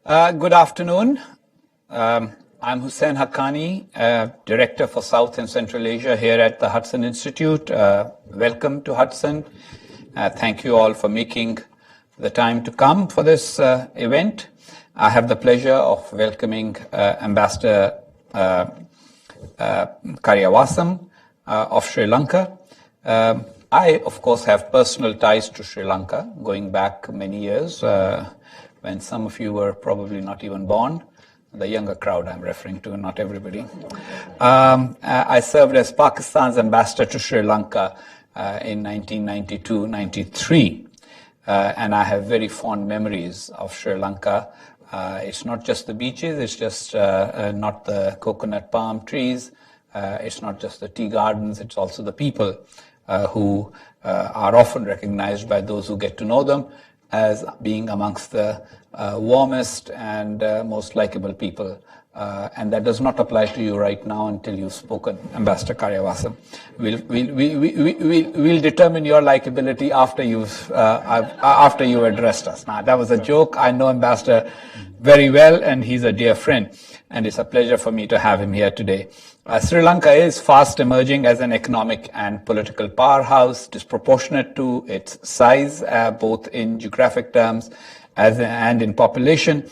Good afternoon. I'm Husain Haqqani, Director for South and Central Asia here at the Hudson Institute. Welcome to Hudson. Thank you all for making the time to come for this event. I have the pleasure of welcoming Ambassador Kariyawasam of Sri Lanka. I, of course, have personal ties to Sri Lanka, going back many years, when some of you were probably not even born. The younger crowd I'm referring to, not everybody. I served as Pakistan's ambassador to Sri Lanka in 1992-93, and I have very fond memories of Sri Lanka. It's not just the beaches, it's just not the coconut palm trees, it's not just the tea gardens, it's also the people who are often recognized by those who get to know them as being amongst the warmest and most likable people. And that does not apply to you right now until you've spoken, Ambassador Kariyawasam. We'll determine your likability after you addressed us. Now, that was a joke. I know Ambassador very well, and he's a dear friend. And it's a pleasure for me to have him here today. Sri Lanka is fast emerging as an economic and political powerhouse, disproportionate to its size, both in geographic terms and in population.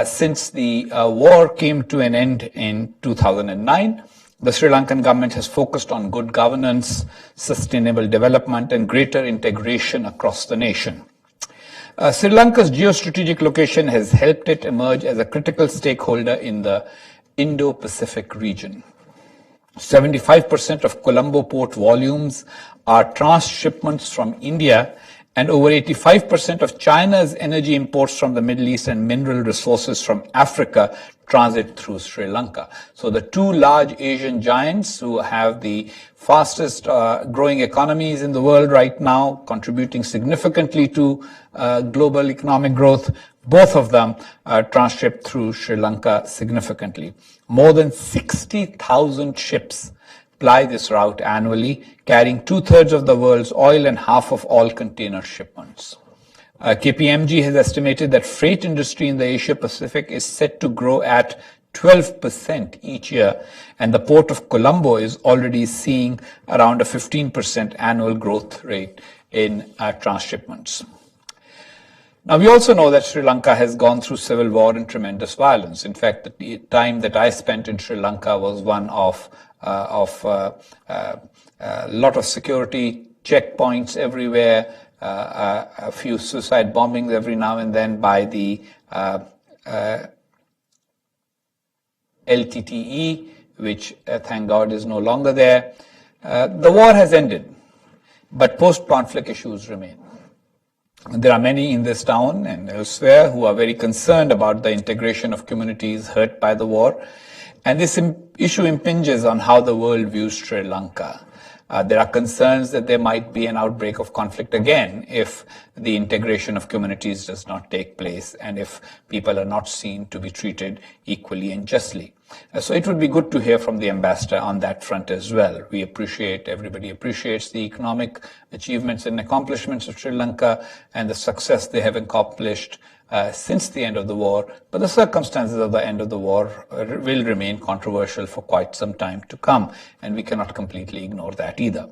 Since the war came to an end in 2009, the Sri Lankan government has focused on good governance, sustainable development, and greater integration across the nation. Sri Lanka's geostrategic location has helped it emerge as a critical stakeholder in the Indo-Pacific region. 75% of Colombo port volumes are transshipments from India, and over 85% of China's energy imports from the Middle East and mineral resources from Africa transit through Sri Lanka. So the two large Asian giants who have the fastest growing economies in the world right now, contributing significantly to global economic growth, both of them transship through Sri Lanka significantly. More than 60,000 ships ply this route annually, carrying 2/3 of the world's oil and half of all container shipments. KPMG has estimated that freight industry in the Asia-Pacific is set to grow at 12% each year, and the port of Colombo is already seeing around a 15% annual growth rate in transshipments. Now, we also know that Sri Lanka has gone through civil war and tremendous violence. In fact, the time that I spent in Sri Lanka was one of a lot of security checkpoints everywhere, a few suicide bombings every now and then by the LTTE, which thank God is no longer there. The war has ended, but post-conflict issues remain. There are many in this town and elsewhere who are very concerned about the integration of communities hurt by the war. And this issue impinges on how the world views Sri Lanka. There are concerns that there might be an outbreak of conflict again if the integration of communities does not take place and if people are not seen to be treated equally and justly. So it would be good to hear from the ambassador on that front as well. Everybody appreciates the economic achievements and accomplishments of Sri Lanka and the success they have accomplished since the end of the war, but the circumstances of the end of the war will remain controversial for quite some time to come, and we cannot completely ignore that either.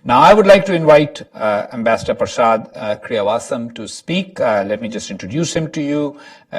Now, I would like to invite Ambassador Prasad Kariyawasam to speak. Let me just introduce him to you.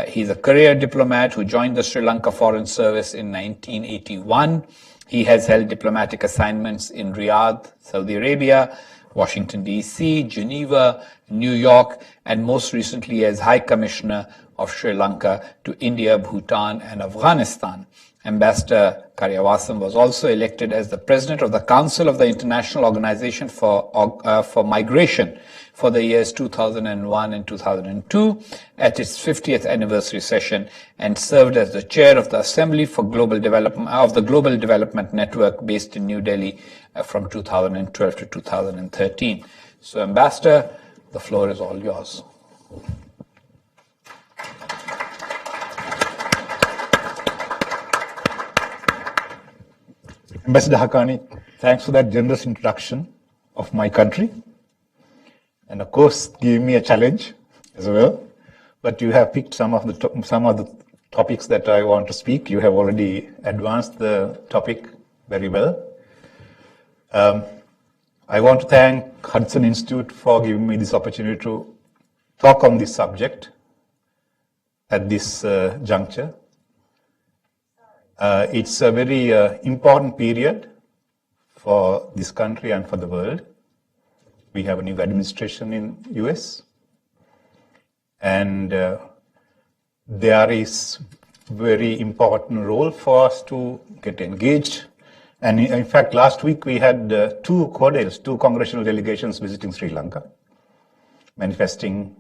He's a career diplomat who joined the Sri Lanka Foreign Service in 1981. He has held diplomatic assignments in Riyadh, Saudi Arabia, Washington, D.C., Geneva, New York, and most recently as High Commissioner of Sri Lanka to India, Bhutan, and Afghanistan. Ambassador Kariyawasam was also elected as the President of the Council of the International Organization for Migration for the years 2001 and 2002 at its 50th anniversary session, and served as the Chair of the Assembly for Global Development of the Global Development Network based in New Delhi from 2012 to 2013. So, Ambassador, the floor is all yours. Ambassador Haqqani, thanks for that generous introduction of my country, and of course giving me a challenge as well. but you have picked some of the topics that I want to speak. You have already advanced the topic very well. I want to thank Hudson Institute for giving me this opportunity to talk on this subject at this juncture. It's a very important period for this country and for the world. We have a new administration in US, and there is very important role for us to get engaged. And in fact, last week we had two congressional delegations visiting Sri Lanka, manifesting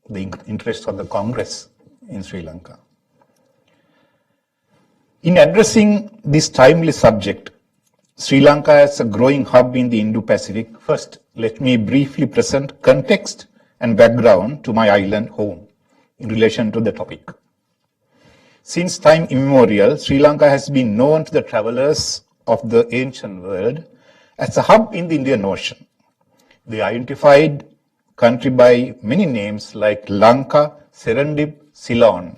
the interest of the Congress in Sri Lanka. In addressing this timely subject, Sri Lanka as a growing hub in the Indo-Pacific, first let me briefly present context and background to my island home in relation to the topic. Since time immemorial, Sri Lanka has been known to the travelers of the ancient world as a hub in the Indian Ocean. They identified country by many names like Lanka, Serendip, Ceylon.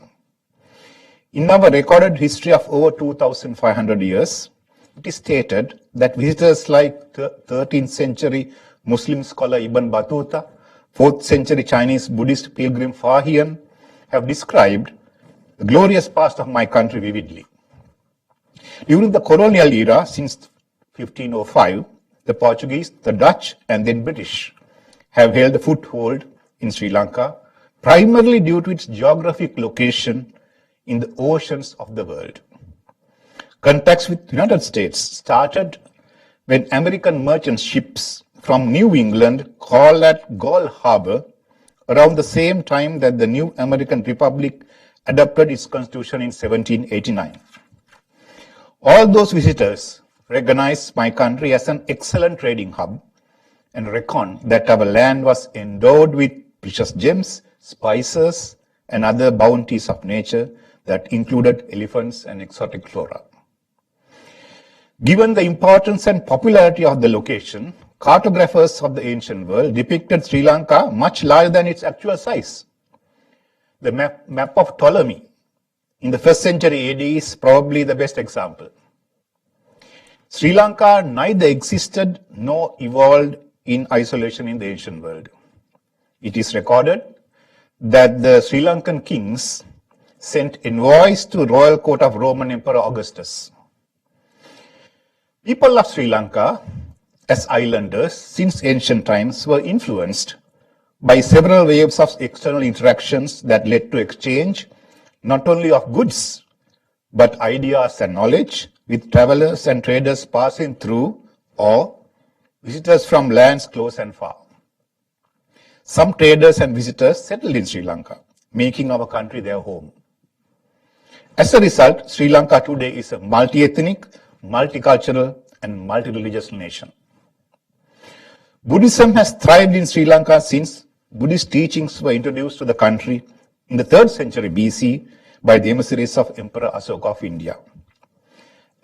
In our recorded history of over 2,500 years, it is stated that visitors like 13th century Muslim scholar Ibn Battuta, 4th century Chinese Buddhist pilgrim Fahian have described the glorious past of my country vividly. During the colonial era, since 1505, the Portuguese, the Dutch, and then British have held a foothold in Sri Lanka, primarily due to its geographic location in the oceans of the world. Contacts with the United States started when American merchant ships from New England called at Gull Harbor around the same time that the new American Republic adopted its constitution in 1789. All those visitors recognized my country as an excellent trading hub and reckoned that our land was endowed with precious gems, spices, and other bounties of nature that included elephants and exotic flora. Given the importance and popularity of the location, cartographers of the ancient world depicted Sri Lanka much larger than its actual size. The map of Ptolemy in the 1st century AD is probably the best example. Sri Lanka neither existed nor evolved in isolation in the ancient world. It is recorded that the Sri Lankan kings sent envoys to royal court of Roman Emperor Augustus. People of Sri Lanka, as islanders since ancient times, were influenced by several waves of external interactions that led to exchange not only of goods, but ideas and knowledge, with travelers and traders passing through or visitors from lands close and far. Some traders and visitors settled in Sri Lanka, making our country their home. As a result, Sri Lanka today is a multi-ethnic, multicultural, and multi-religious nation. Buddhism has thrived in Sri Lanka since Buddhist teachings were introduced to the country in the 3rd century BC by the emissaries of Emperor Asoka of India.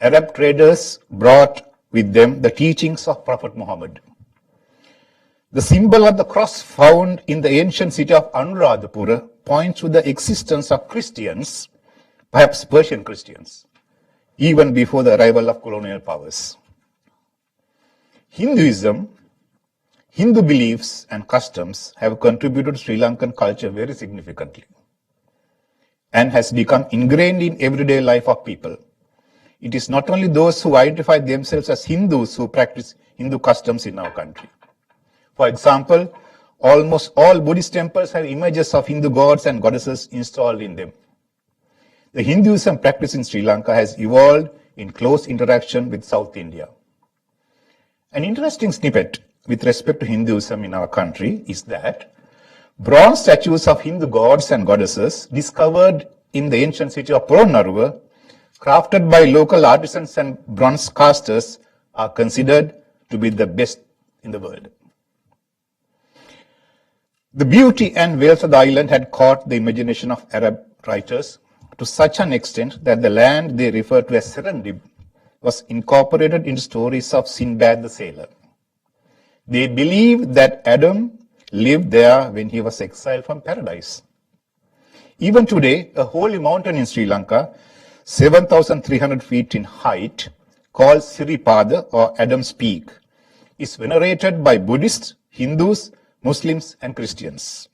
Arab traders brought with them the teachings of Prophet Muhammad. The symbol of the cross found in the ancient city of Anuradhapura points to the existence of Christians, perhaps Persian Christians, even before the arrival of colonial powers. Hinduism, Hindu beliefs and customs have contributed to Sri Lankan culture very significantly and has become ingrained in everyday life of people. It is not only those who identify themselves as Hindus who practice Hindu customs in our country. For example, almost all Buddhist temples have images of Hindu gods and goddesses installed in them. The Hinduism practice in Sri Lanka has evolved in close interaction with South India. An interesting snippet with respect to Hinduism in our country is that bronze statues of Hindu gods and goddesses discovered in the ancient city of Polonnaruwa, crafted by local artisans and bronze casters, are considered to be the best in the world. The beauty and wealth of the island had caught the imagination of Arab writers to such an extent that the land they refer to as Serendip was incorporated into stories of Sinbad the Sailor. They believed that Adam lived there when he was exiled from paradise. Even today, a holy mountain in Sri Lanka, 7,300 feet in height, called Siripada or Adam's Peak, is venerated by Buddhists, Hindus, Muslims, and Christians.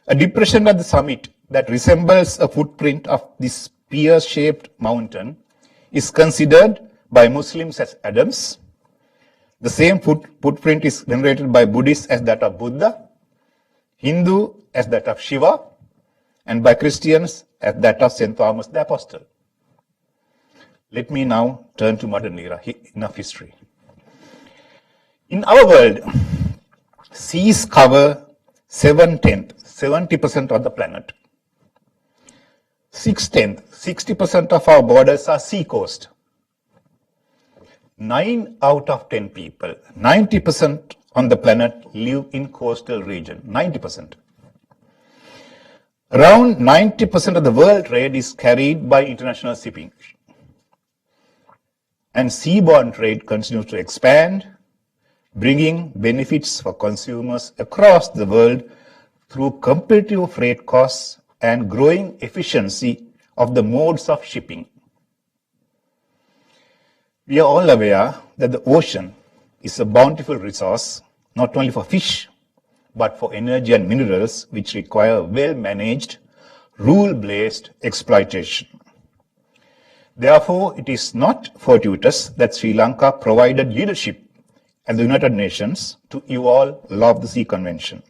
A depression at the summit that resembles a footprint of this spear-shaped mountain is considered by Muslims as Adam's. The same footprint is venerated by Buddhists as that of Buddha, Hindu as that of Shiva, and by Christians as that of St. Thomas the Apostle. Let me now turn to modern era, enough history. In our world, seas cover 70% of the planet. 60% of our borders are sea coast. 9 out of 10 people, 90% on the planet live in coastal region, 90%. Around 90% of the world trade is carried by international shipping. And seaborne trade continues to expand, bringing benefits for consumers across the world through competitive freight costs and growing efficiency of the modes of shipping. We are all aware that the ocean is a bountiful resource, not only for fish, but for energy and minerals, which require well-managed, rule-based exploitation. Therefore, it is not fortuitous that Sri Lanka provided leadership at the United Nations to evolve Law of the Sea Convention.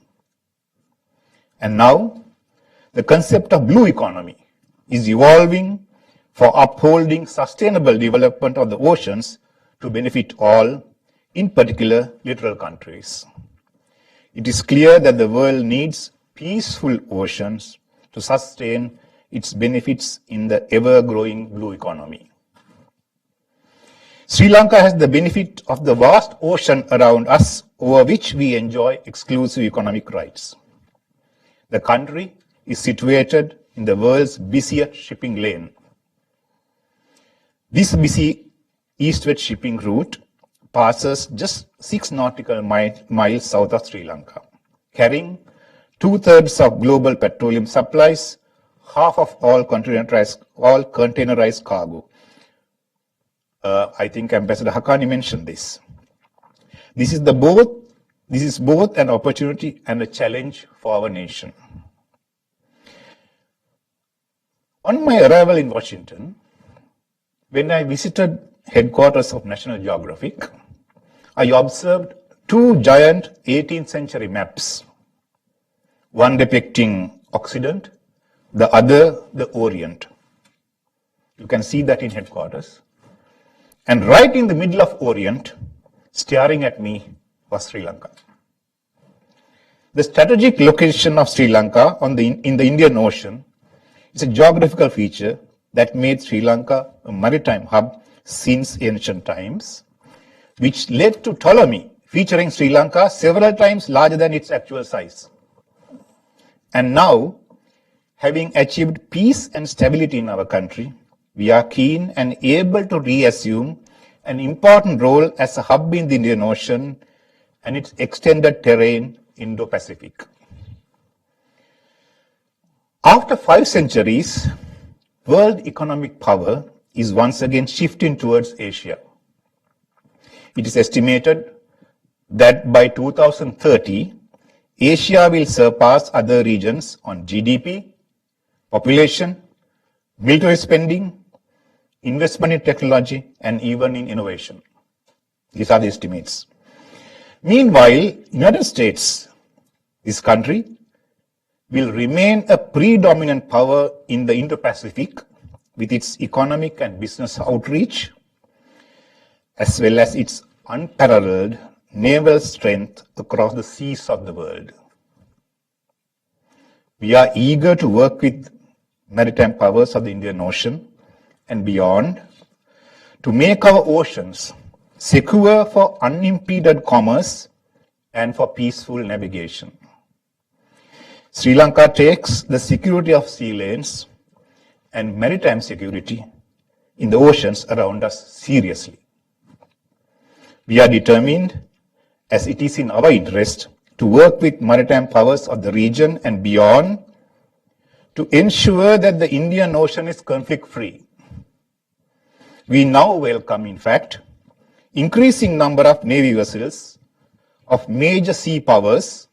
And now, the concept of blue economy is evolving for upholding sustainable development of the oceans to benefit all, in particular littoral countries. It is clear that the world needs peaceful oceans to sustain its benefits in the ever-growing blue economy. Sri Lanka has the benefit of the vast ocean around us, over which we enjoy exclusive economic rights. The country is situated in the world's busiest shipping lane. This busy east-west shipping route passes just 6 nautical miles south of Sri Lanka, carrying 2/3 of global petroleum supplies, half of all containerized cargo. I think Ambassador Haqqani mentioned this. This is both an opportunity and a challenge for our nation. On my arrival in Washington, when I visited headquarters of National Geographic, I observed 2 giant 18th century maps, one depicting Occident, the other the Orient. You can see that in headquarters. And right in the middle of Orient, staring at me, was Sri Lanka. The strategic location of Sri Lanka in the Indian Ocean is a geographical feature that made Sri Lanka a maritime hub since ancient times, which led to Ptolemy featuring Sri Lanka several times larger than its actual size. And now, having achieved peace and stability in our country, we are keen and able to reassume an important role as a hub in the Indian Ocean and its extended terrain, Indo-Pacific. After 5 centuries, world economic power is once again shifting towards Asia. It is estimated that by 2030, Asia will surpass other regions on GDP, population, military spending, investment in technology, and even in innovation. These are the estimates. Meanwhile, United States, this country, will remain a predominant power in the Indo-Pacific with its economic and business outreach, as well as its unparalleled naval strength across the seas of the world. We are eager to work with maritime powers of the Indian Ocean and beyond to make our oceans secure for unimpeded commerce and for peaceful navigation. Sri Lanka takes the security of sea lanes and maritime security in the oceans around us seriously. We are determined, as it is in our interest, to work with maritime powers of the region and beyond to ensure that the Indian Ocean is conflict-free. We now welcome, in fact, increasing number of Navy vessels of major sea powers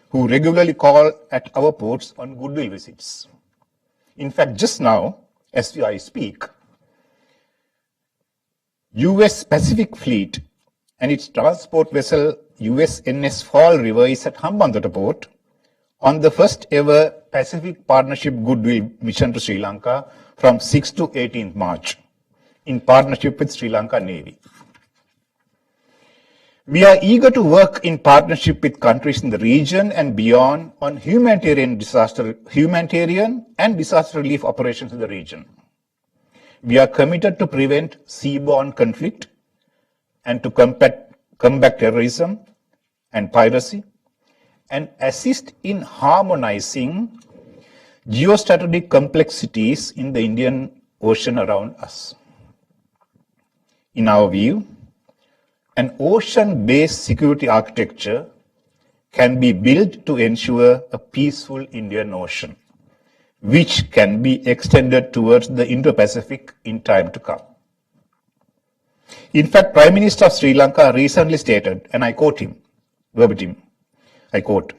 who regularly call at our ports on goodwill visits. In fact, just now, as I speak, US Pacific Fleet and its transport vessel USNS Fall River is at Hambantota Port on the first ever Pacific Partnership Goodwill mission to Sri Lanka from 6th to 18th March in partnership with Sri Lanka Navy. We are eager to work in partnership with countries in the region and beyond on humanitarian and disaster relief operations in the region. We are committed to prevent seaborne conflict and to combat terrorism and piracy and assist in harmonizing geostrategic complexities in the Indian Ocean around us. In our view, an ocean-based security architecture can be built to ensure a peaceful Indian Ocean, which can be extended towards the Indo-Pacific in time to come. In fact, Prime Minister of Sri Lanka recently stated, and I quote him, verbatim, I quote,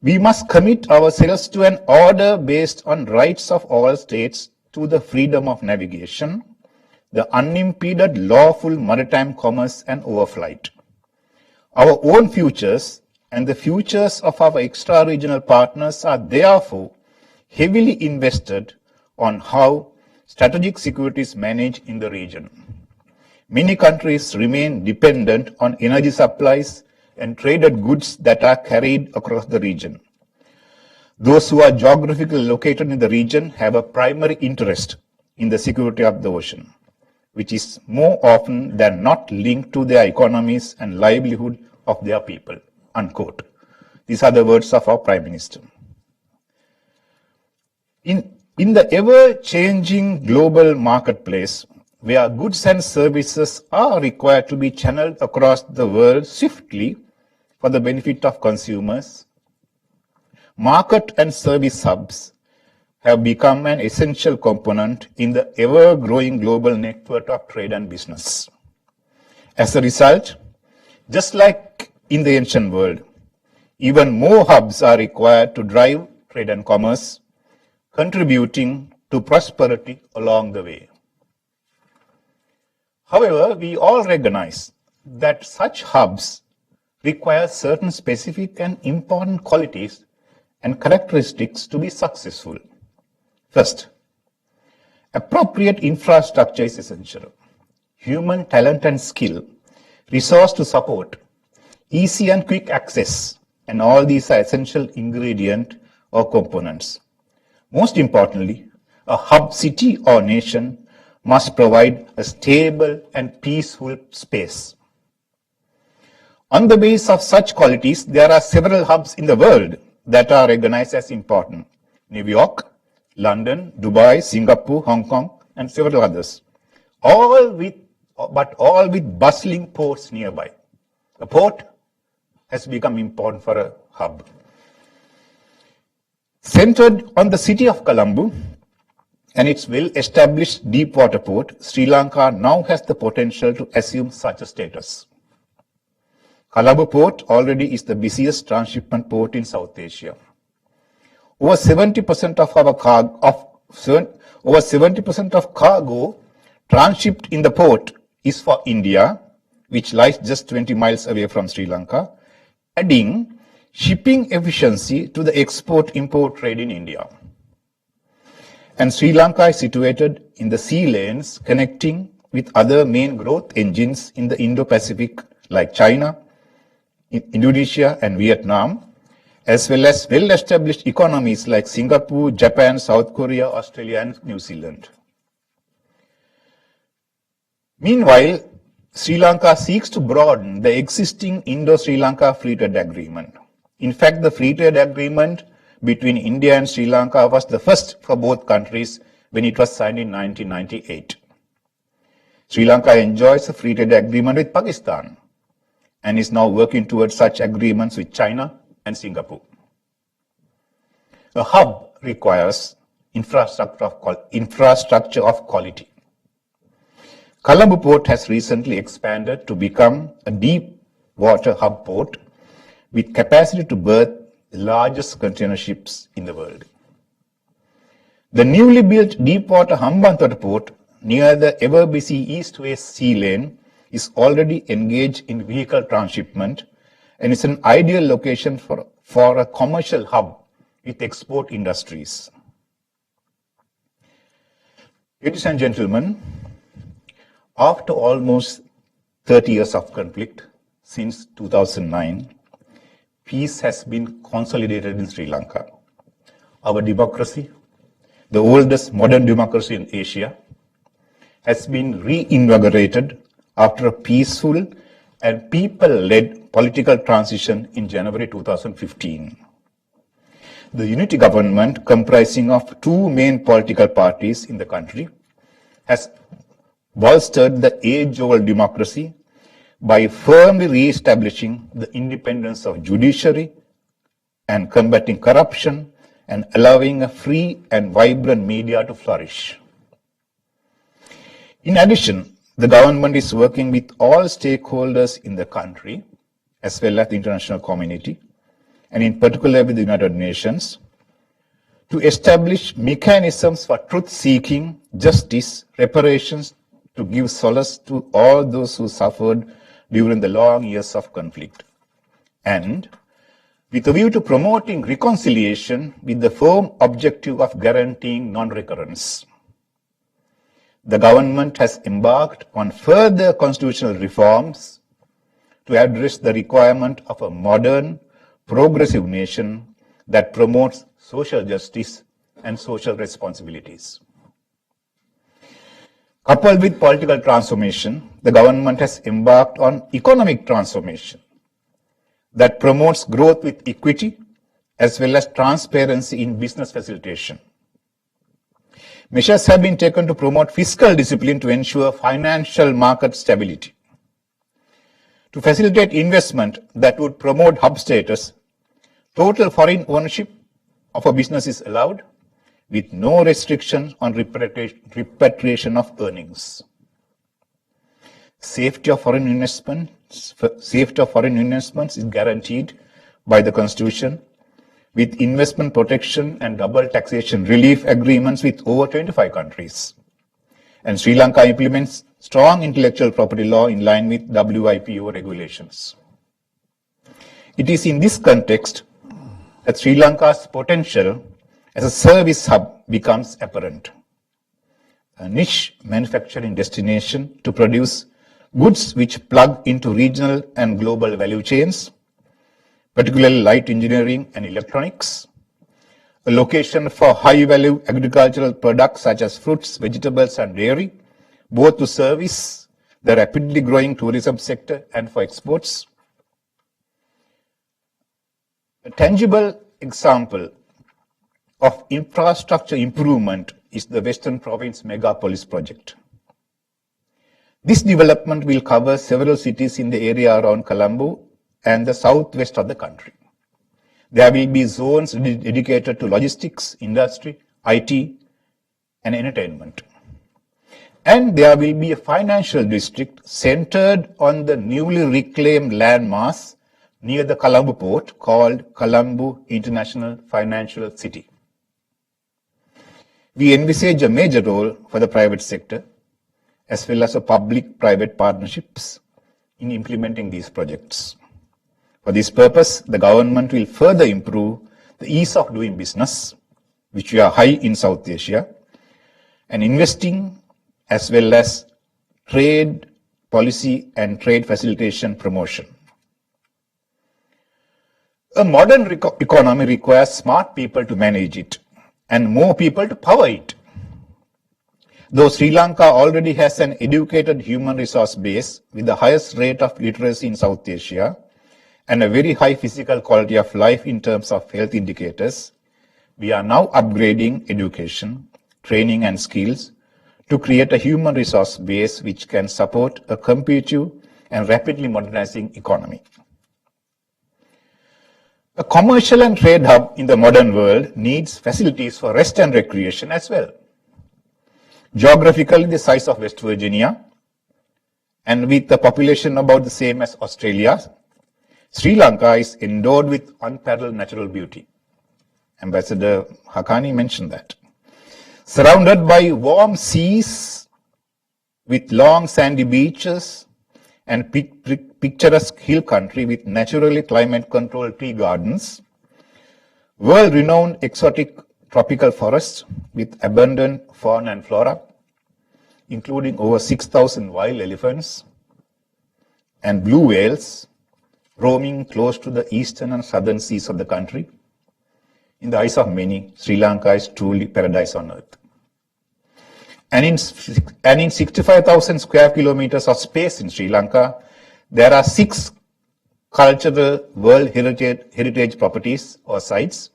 "We must commit ourselves to an order based on rights of all states to the freedom of navigation, the unimpeded lawful maritime commerce and overflight. Our own futures and the futures of our extra-regional partners are therefore heavily invested on how strategic security is managed in the region. Many countries remain dependent on energy supplies and traded goods that are carried across the region. Those who are geographically located in the region have a primary interest in the security of the ocean, which is more often than not linked to their economies and livelihood of their people," unquote. These are the words of our Prime Minister. In the ever-changing global marketplace, where goods and services are required to be channeled across the world swiftly for the benefit of consumers, market and service hubs have become an essential component in the ever-growing global network of trade and business. As a result, just like in the ancient world, even more hubs are required to drive trade and commerce, contributing to prosperity along the way. However, we all recognize that such hubs require certain specific and important qualities and characteristics to be successful. First, appropriate infrastructure is essential. Human talent and skill, resource to support, easy and quick access, and all these are essential ingredient or components. Most importantly, a hub city or nation must provide a stable and peaceful space. On the basis of such qualities, there are several hubs in the world that are recognized as important. New York, London, Dubai, Singapore, Hong Kong, and several others. All with bustling ports nearby. A port has become important for a hub. Centered on the city of Colombo and its well-established deep water port, Sri Lanka now has the potential to assume such a status. Colombo port already is the busiest transshipment port in South Asia. Over 70% of cargo transshipped in the port is for India, which lies just 20 miles away from Sri Lanka, adding shipping efficiency to the export-import trade in India. And Sri Lanka is situated in the sea lanes connecting with other main growth engines in the Indo-Pacific like China, Indonesia, and Vietnam, as well as well-established economies like Singapore, Japan, South Korea, Australia, and New Zealand. Meanwhile, Sri Lanka seeks to broaden the existing Indo-Sri Lanka Free Trade Agreement. In fact, the Free Trade Agreement between India and Sri Lanka was the first for both countries when it was signed in 1998. Sri Lanka enjoys a free trade agreement with Pakistan and is now working towards such agreements with China and Singapore. A hub requires infrastructure of quality. Colombo Port has recently expanded to become a deep water hub port with capacity to berth the largest container ships in the world. The newly built deepwater Hambantota port near the ever-busy east-west sea lane is already engaged in vehicle transshipment and is an ideal location for a commercial hub with export industries. Ladies and gentlemen, after almost 30 years of conflict since 2009, peace has been consolidated in Sri Lanka. Our democracy, the oldest modern democracy in Asia, has been reinvigorated after a peaceful and people-led political transition in January 2015. The unity government, comprising of two main political parties in the country, has bolstered the age-old democracy by firmly re-establishing the independence of judiciary and combating corruption and allowing a free and vibrant media to flourish. In addition, the government is working with all stakeholders in the country, as well as the international community, and in particular with the United Nations, to establish mechanisms for truth-seeking, justice, reparations, to give solace to all those who suffered during the long years of conflict, and with a view to promoting reconciliation with the firm objective of guaranteeing non-recurrence. The government has embarked on further constitutional reforms to address the requirement of a modern, progressive nation that promotes social justice and social responsibilities. Coupled with political transformation, the government has embarked on economic transformation that promotes growth with equity as well as transparency in business facilitation. Measures have been taken to promote fiscal discipline to ensure financial market stability. To facilitate investment that would promote hub status, total foreign ownership of a business is allowed, with no restrictions on repatriation of earnings. Safety of foreign investments is guaranteed by the Constitution, with investment protection and double taxation relief agreements with over 25 countries. And Sri Lanka implements strong intellectual property law in line with WIPO regulations. It is in this context that Sri Lanka's potential as a service hub becomes apparent. A niche manufacturing destination to produce goods which plug into regional and global value chains, particularly light engineering and electronics, a location for high-value agricultural products such as fruits, vegetables, and dairy, both to service the rapidly growing tourism sector and for exports. A tangible example of infrastructure improvement is the Western Province Megapolis project. This development will cover several cities in the area around Colombo and the southwest of the country. There will be zones dedicated to logistics, industry, IT, and entertainment. And there will be a financial district centered on the newly reclaimed landmass near the Colombo port called Colombo International Financial City. We envisage a major role for the private sector as well as public-private partnerships in implementing these projects. For this purpose, the government will further improve the ease of doing business, which we are high in South Asia, and investing as well as trade policy and trade facilitation promotion. A modern economy requires smart people to manage it and more people to power it. Though Sri Lanka already has an educated human resource base with the highest rate of literacy in South Asia and a very high physical quality of life in terms of health indicators, we are now upgrading education, training and skills to create a human resource base which can support a competitive and rapidly modernizing economy. A commercial and trade hub in the modern world needs facilities for rest and recreation as well. Geographically the size of West Virginia and with a population about the same as Australia, Sri Lanka is endowed with unparalleled natural beauty. Ambassador Haqqani mentioned that. Surrounded by warm seas with long sandy beaches and picturesque hill country with naturally climate-controlled tea gardens, world-renowned exotic tropical forests with abundant fauna and flora, including over 6,000 wild elephants and blue whales roaming close to the eastern and southern seas of the country. In the eyes of many, Sri Lanka is truly paradise on earth. And in 65,000 square kilometers of space in Sri Lanka, there are 6 cultural World Heritage properties or sites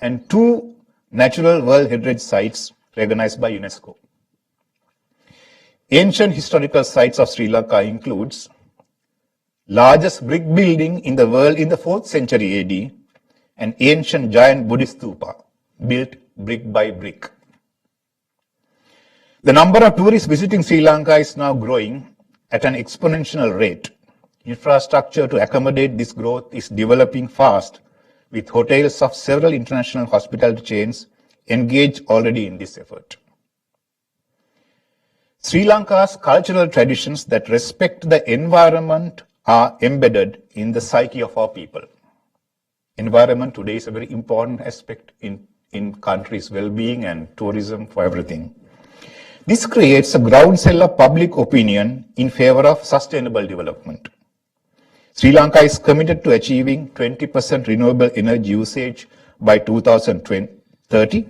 and 2 natural World Heritage sites recognized by UNESCO. Ancient historical sites of Sri Lanka includes largest brick building in the world in the 4th century AD, an ancient giant Buddhist stupa built brick by brick. The number of tourists visiting Sri Lanka is now growing at an exponential rate. Infrastructure to accommodate this growth is developing fast, with hotels of several international hospitality chains engaged already in this effort. Sri Lanka's cultural traditions that respect the environment are embedded in the psyche of our people. Environment today is a very important aspect in countries' well-being and tourism for everything. This creates a groundswell of public opinion in favor of sustainable development. Sri Lanka is committed to achieving 20% renewable energy usage by 2030,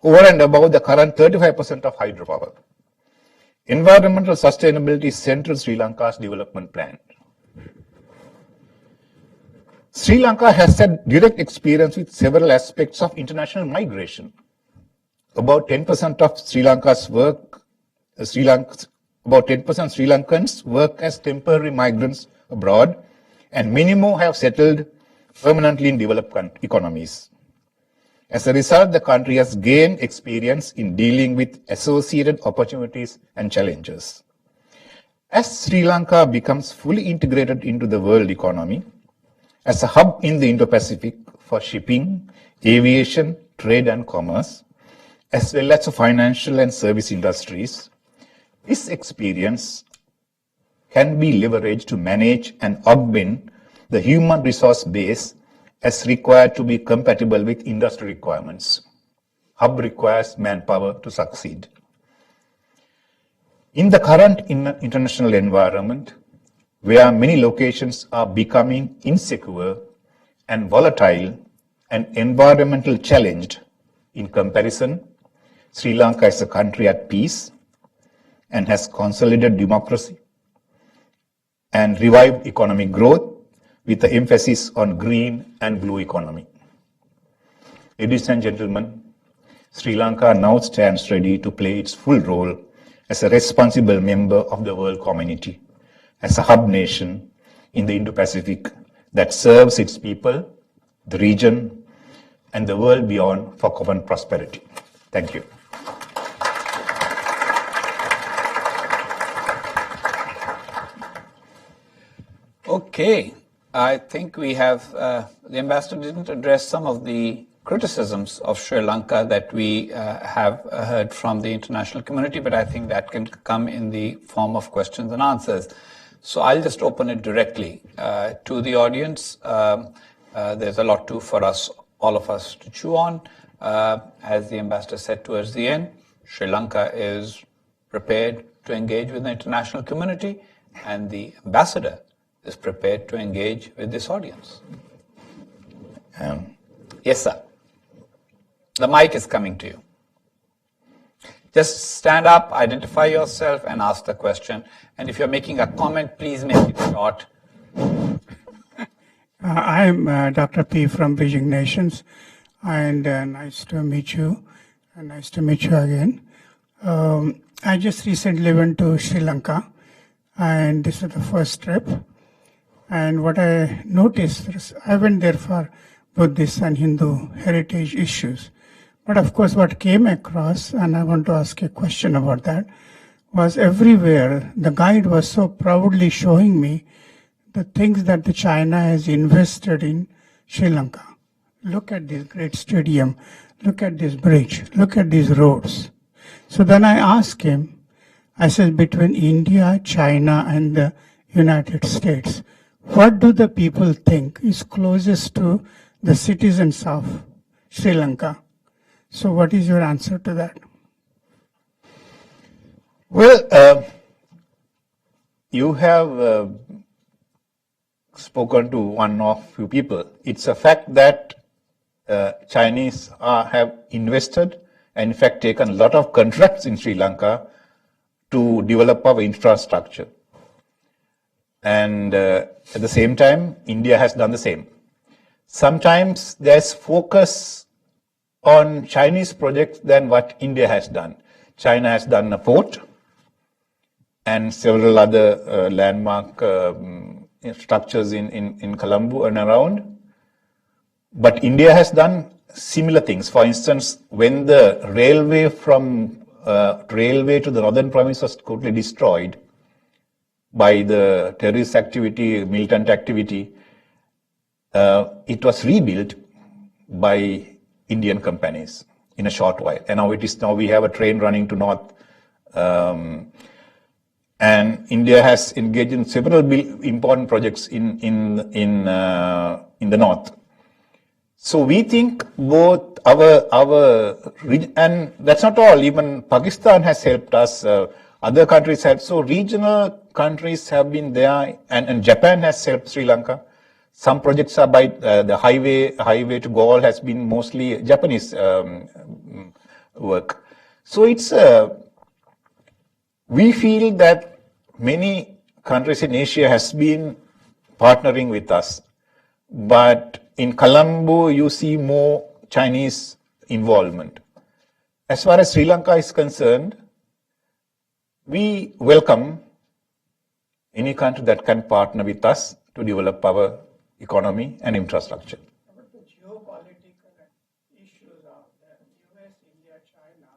over and above the current 35% of hydropower. Environmental sustainability is central to Sri Lanka's development plan. Sri Lanka has had direct experience with several aspects of international migration. About 10% of Sri Lankans work as temporary migrants abroad, and many more have settled permanently in developed economies. As a result, the country has gained experience in dealing with associated opportunities and challenges. As Sri Lanka becomes fully integrated into the world economy, as a hub in the Indo-Pacific for shipping, aviation, trade and commerce, as well as the financial and service industries, this experience can be leveraged to manage and augment the human resource base as required to be compatible with industry requirements. Hub requires manpower to succeed. In the current international environment, where many locations are becoming insecure and volatile and environmentally challenged, in comparison, Sri Lanka is a country at peace and has consolidated democracy and revived economic growth with the emphasis on green and blue economy. Ladies and gentlemen, Sri Lanka now stands ready to play its full role as a responsible member of the world community, as a hub nation in the Indo-Pacific that serves its people, the region, and the world beyond for common prosperity. Thank you. Okay, I think we have, the ambassador didn't address some of the criticisms of Sri Lanka that we have heard from the international community, but I think that can come in the form of questions and answers. So I'll just open it directly to the audience. There's a lot for us, all of us, to chew on. As the ambassador said towards the end, Sri Lanka is prepared to engage with the international community, and the ambassador is prepared to engage with this audience. Yes, sir. The mic is coming to you. Just stand up, identify yourself, and ask the question. And if you're making a comment, please make it short. I'm Dr. P. from Bridging Nations, and nice to meet you, and nice to meet you again. I just recently went to Sri Lanka, and this is the first trip. And what I noticed, I went there for Buddhist and Hindu heritage issues. But of course, what came across, and I want to ask a question about that, was everywhere the guide was so proudly showing me the things that the China has invested in Sri Lanka. Look at this great stadium, look at this bridge, look at these roads. So then I asked him, I said, between India, China, and the United States, what do the people think is closest to the citizens of Sri Lanka? So what is your answer to that? Well, you have spoken to one of few people. It's a fact that Chinese have invested and in fact taken a lot of contracts in Sri Lanka to develop our infrastructure. And at the same time, India has done the same. Sometimes there's focus on Chinese projects than what India has done. China has done a port and several other landmark structures in Colombo and around. But India has done similar things. For instance, when the railway from railway to the northern province was totally destroyed by the terrorist activity, militant activity, it was rebuilt by Indian companies in a short while. And now we have a train running to north. And India has engaged in several important projects in the north. So we think both our region, and that's not all, even Pakistan has helped us, other countries have, so regional countries have been there, and Japan has helped Sri Lanka. Some projects are by the highway to Galle has been mostly Japanese work. So it's we feel that many countries in Asia has been partnering with us, but in Colombo you see more Chinese involvement. As far as Sri Lanka is concerned, we welcome any country that can partner with us to develop our economy and infrastructure. What the geopolitical issues are there? US, India, China,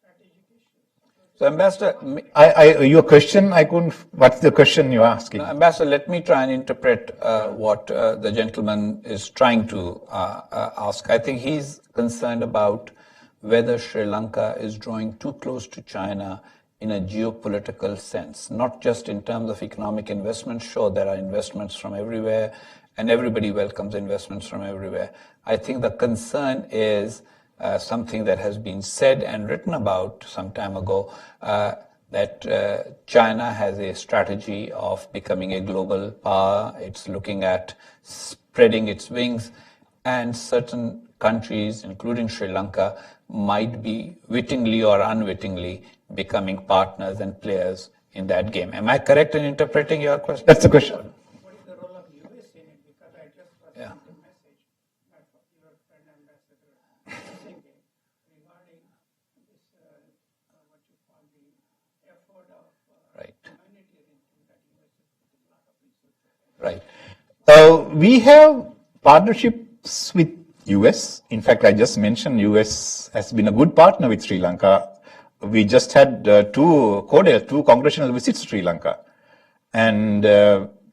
strategic issues. So, Ambassador, Your question, I couldn't. What's the question you're asking? Ambassador, let me try and interpret what the gentleman is trying to ask. I think he's concerned about whether Sri Lanka is drawing too close to China in a geopolitical sense, not just in terms of economic investment. Sure, there are investments from everywhere, and everybody welcomes investments from everywhere. I think the concern is something that has been said and written about some time ago, that China has a strategy of becoming a global power. It's looking at spreading its wings, and certain countries, including Sri Lanka, might be wittingly or unwittingly becoming partners and players in that game. Am I correct in interpreting your question? That's the question. What is the role of US in it? Because I just received a message from your friend Ambassador Husain regarding this, what you call the effort of humanitarian thing that US is putting a lot of resources. Right. We have partnerships with US. In fact, I just mentioned US has been a good partner with Sri Lanka. We just had two congressional visits to Sri Lanka. And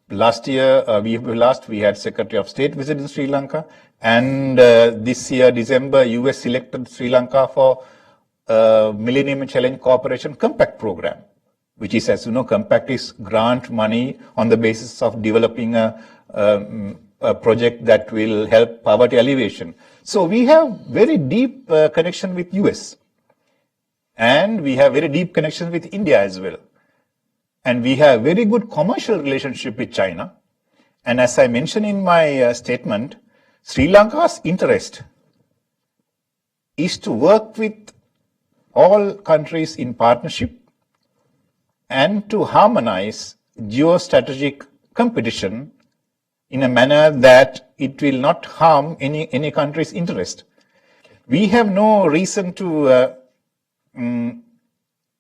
last year, we had Secretary of State visit in Sri Lanka. And this year, December, US selected Sri Lanka for Millennium Challenge Cooperation Compact Program, which is, as you know, Compact is grant money on the basis of developing a project that will help poverty alleviation. So we have very deep connection with US. And we have very deep connection with India as well. And we have very good commercial relationship with China. And as I mentioned in my statement, Sri Lanka's interest is to work with all countries in partnership and to harmonize geostrategic competition in a manner that it will not harm any country's interest. We have no reason to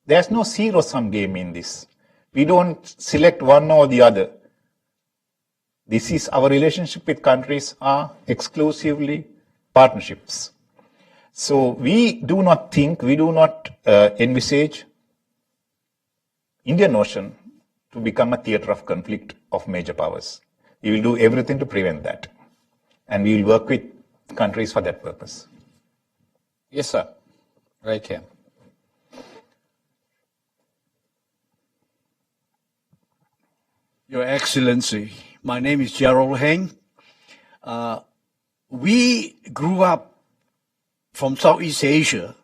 there's no zero-sum game in this. We don't select one or the other. This is our relationship with countries are exclusively partnerships. So we do not envisage Indian Ocean to become a theater of conflict of major powers. We will do everything to prevent that. And we will work with countries for that purpose. Yes, sir. Right here. Your Excellency, my name is Gerald Heng. We grew up from Southeast Asia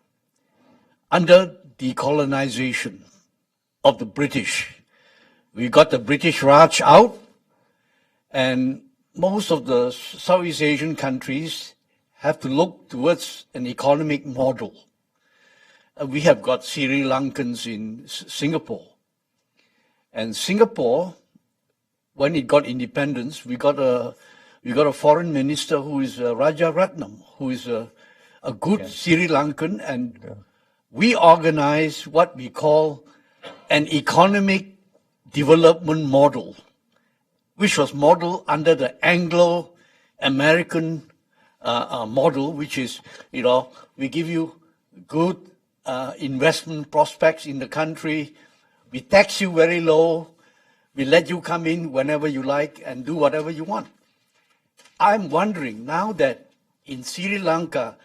under decolonization of the British. We got the British Raj out, and most of the Southeast Asian countries have to look towards an economic model. We have got Sri Lankans in Singapore. And Singapore, when it got independence, we got a foreign minister who is Raja Ratnam, who is a good Sri Lankan, and we organize what we call an economic development model, which was modeled under the Anglo-American model, which is, we give you good investment prospects in the country, we tax you very low, we let you come in whenever you like and do whatever you want. I'm wondering now that in Sri Lanka,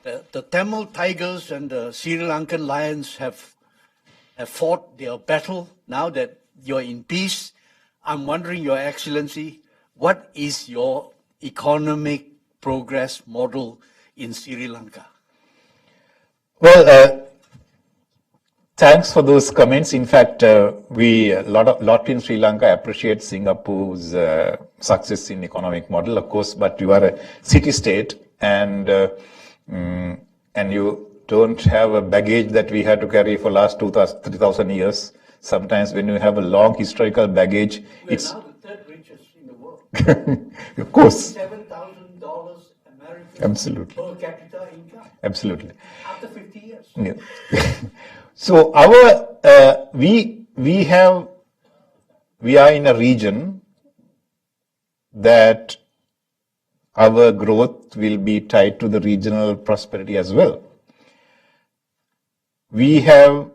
the Tamil tigers and the Sri Lankan lions have fought their battle. Now that you're in peace, I'm wondering, Your Excellency, what is your economic progress model in Sri Lanka? Well, thanks for those comments. In fact, we a lot in Sri Lanka appreciate Singapore's success in economic model, of course. But you are a city-state, and you don't have a baggage that we had to carry for last 3,000 years. Sometimes when you have a long historical baggage, it's now the third richest in the world. Of course. $7,000 American Absolutely. per capita income. Absolutely. After 50 years. Yeah. So we are in a region that our growth will be tied to the regional prosperity as well. We have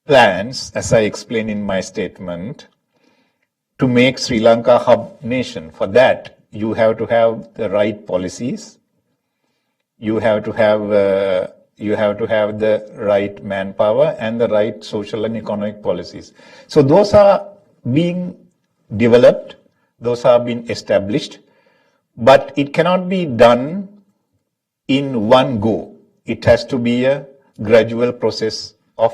plans, as I explained in my statement, to make Sri Lanka a hub nation. For that, you have to have the right policies. You have to have the right manpower and the right social and economic policies. So those are being developed, those are being established, but it cannot be done in one go. It has to be a gradual process of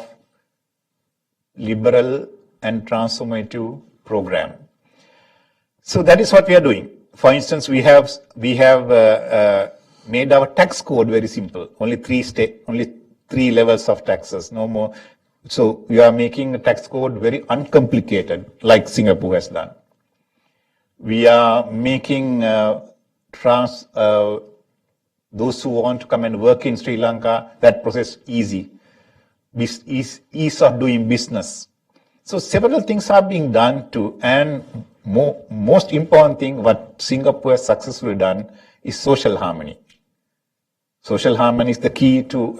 liberal and transformative program. So that is what we are doing. For instance, we have made our tax code very simple. Only three levels of taxes, no more. So we are making a tax code very uncomplicated, like Singapore has done. We are making those who want to come and work in Sri Lanka, that process easy. Ease of doing business. So several things are being done too, and most important thing, what Singapore has successfully done is social harmony. Social harmony is the key to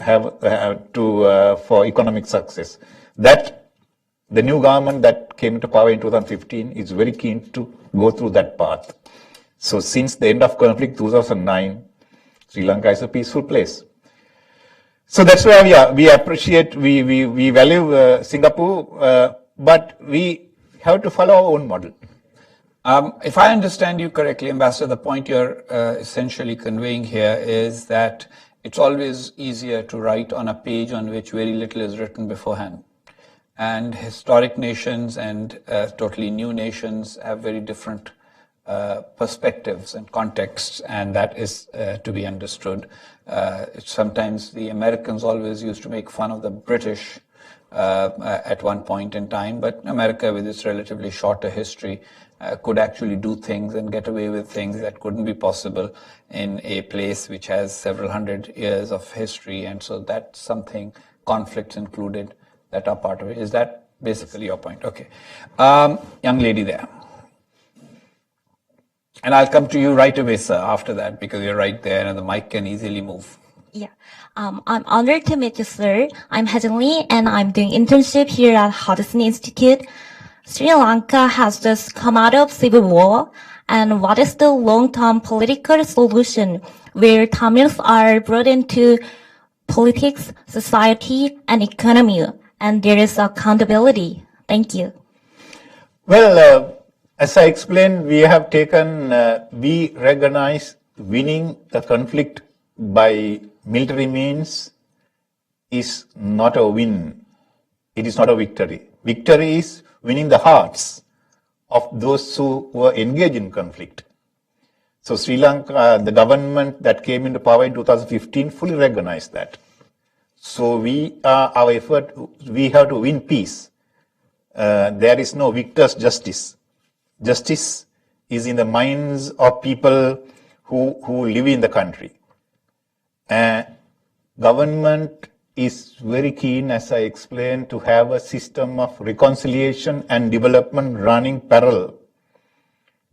for economic success. That the new government that came into power in 2015 is very keen to go through that path. So since the end of conflict 2009, Sri Lanka is a peaceful place. So that's where we are. We appreciate, we value Singapore, but we have to follow our own model. If I understand you correctly, Ambassador, the point you're essentially conveying here is that it's always easier to write on a page on which very little is written beforehand. And historic nations and totally new nations have very different perspectives and contexts, and that is to be understood. Sometimes the Americans always used to make fun of the British at one point in time, but America, with its relatively shorter history, could actually do things and get away with things that couldn't be possible in a place which has several hundred years of history. And so that's something, conflicts included, that are part of it. Is that basically your point? Okay. Young lady there. And I'll come to you right away, sir, after that, because you're right there and the mic can easily move. Yeah. I'm honored to meet you, sir. I'm Hudson Lee, and I'm doing internship here at Hudson Institute. Sri Lanka has just come out of civil war, and what is the long-term political solution where Tamils are brought into politics, society, and economy, and there is accountability? Thank you. Well, as I explained, we have taken, we recognize winning a conflict by military means is not a win. It is not a victory. Victory is winning the hearts of those who were engaged in conflict. So Sri Lanka, the government that came into power in 2015 fully recognized that. So our effort, we have to win peace. There is no victor's justice. Justice is in the minds of people who live in the country. Government is very keen, as I explained, to have a system of reconciliation and development running parallel.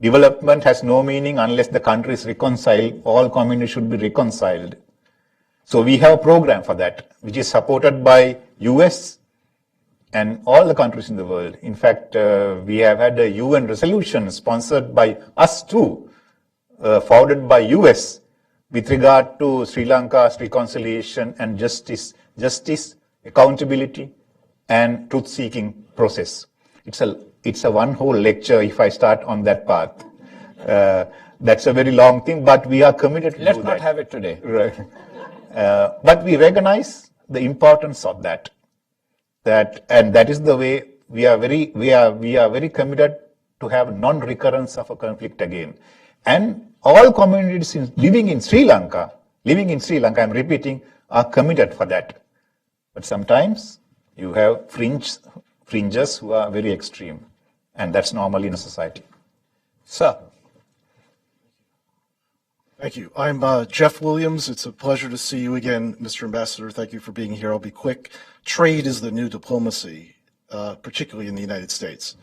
Development has no meaning unless the country is reconciled. All communities should be reconciled. So we have a program for that, which is supported by US and all the countries in the world. In fact, we have had a UN resolution sponsored by us too, forwarded by US, with regard to Sri Lanka's reconciliation and justice, accountability, and truth-seeking process. It's a one whole lecture if I start on that path. That's a very long thing, but we are committed to do that. Let's not have it today. Right. But we recognize the importance of that. And that is the way we are very committed to have non-recurrence of a conflict again. And all communities living in Sri Lanka, I'm repeating, are committed for that. But sometimes you have fringes who are very extreme, and that's normal in a society. Sir. Thank you. I'm Jeff Williams. It's a pleasure to see you again, Mr. Ambassador. Thank you for being here. I'll be quick. Trade is the new diplomacy, particularly in the United States.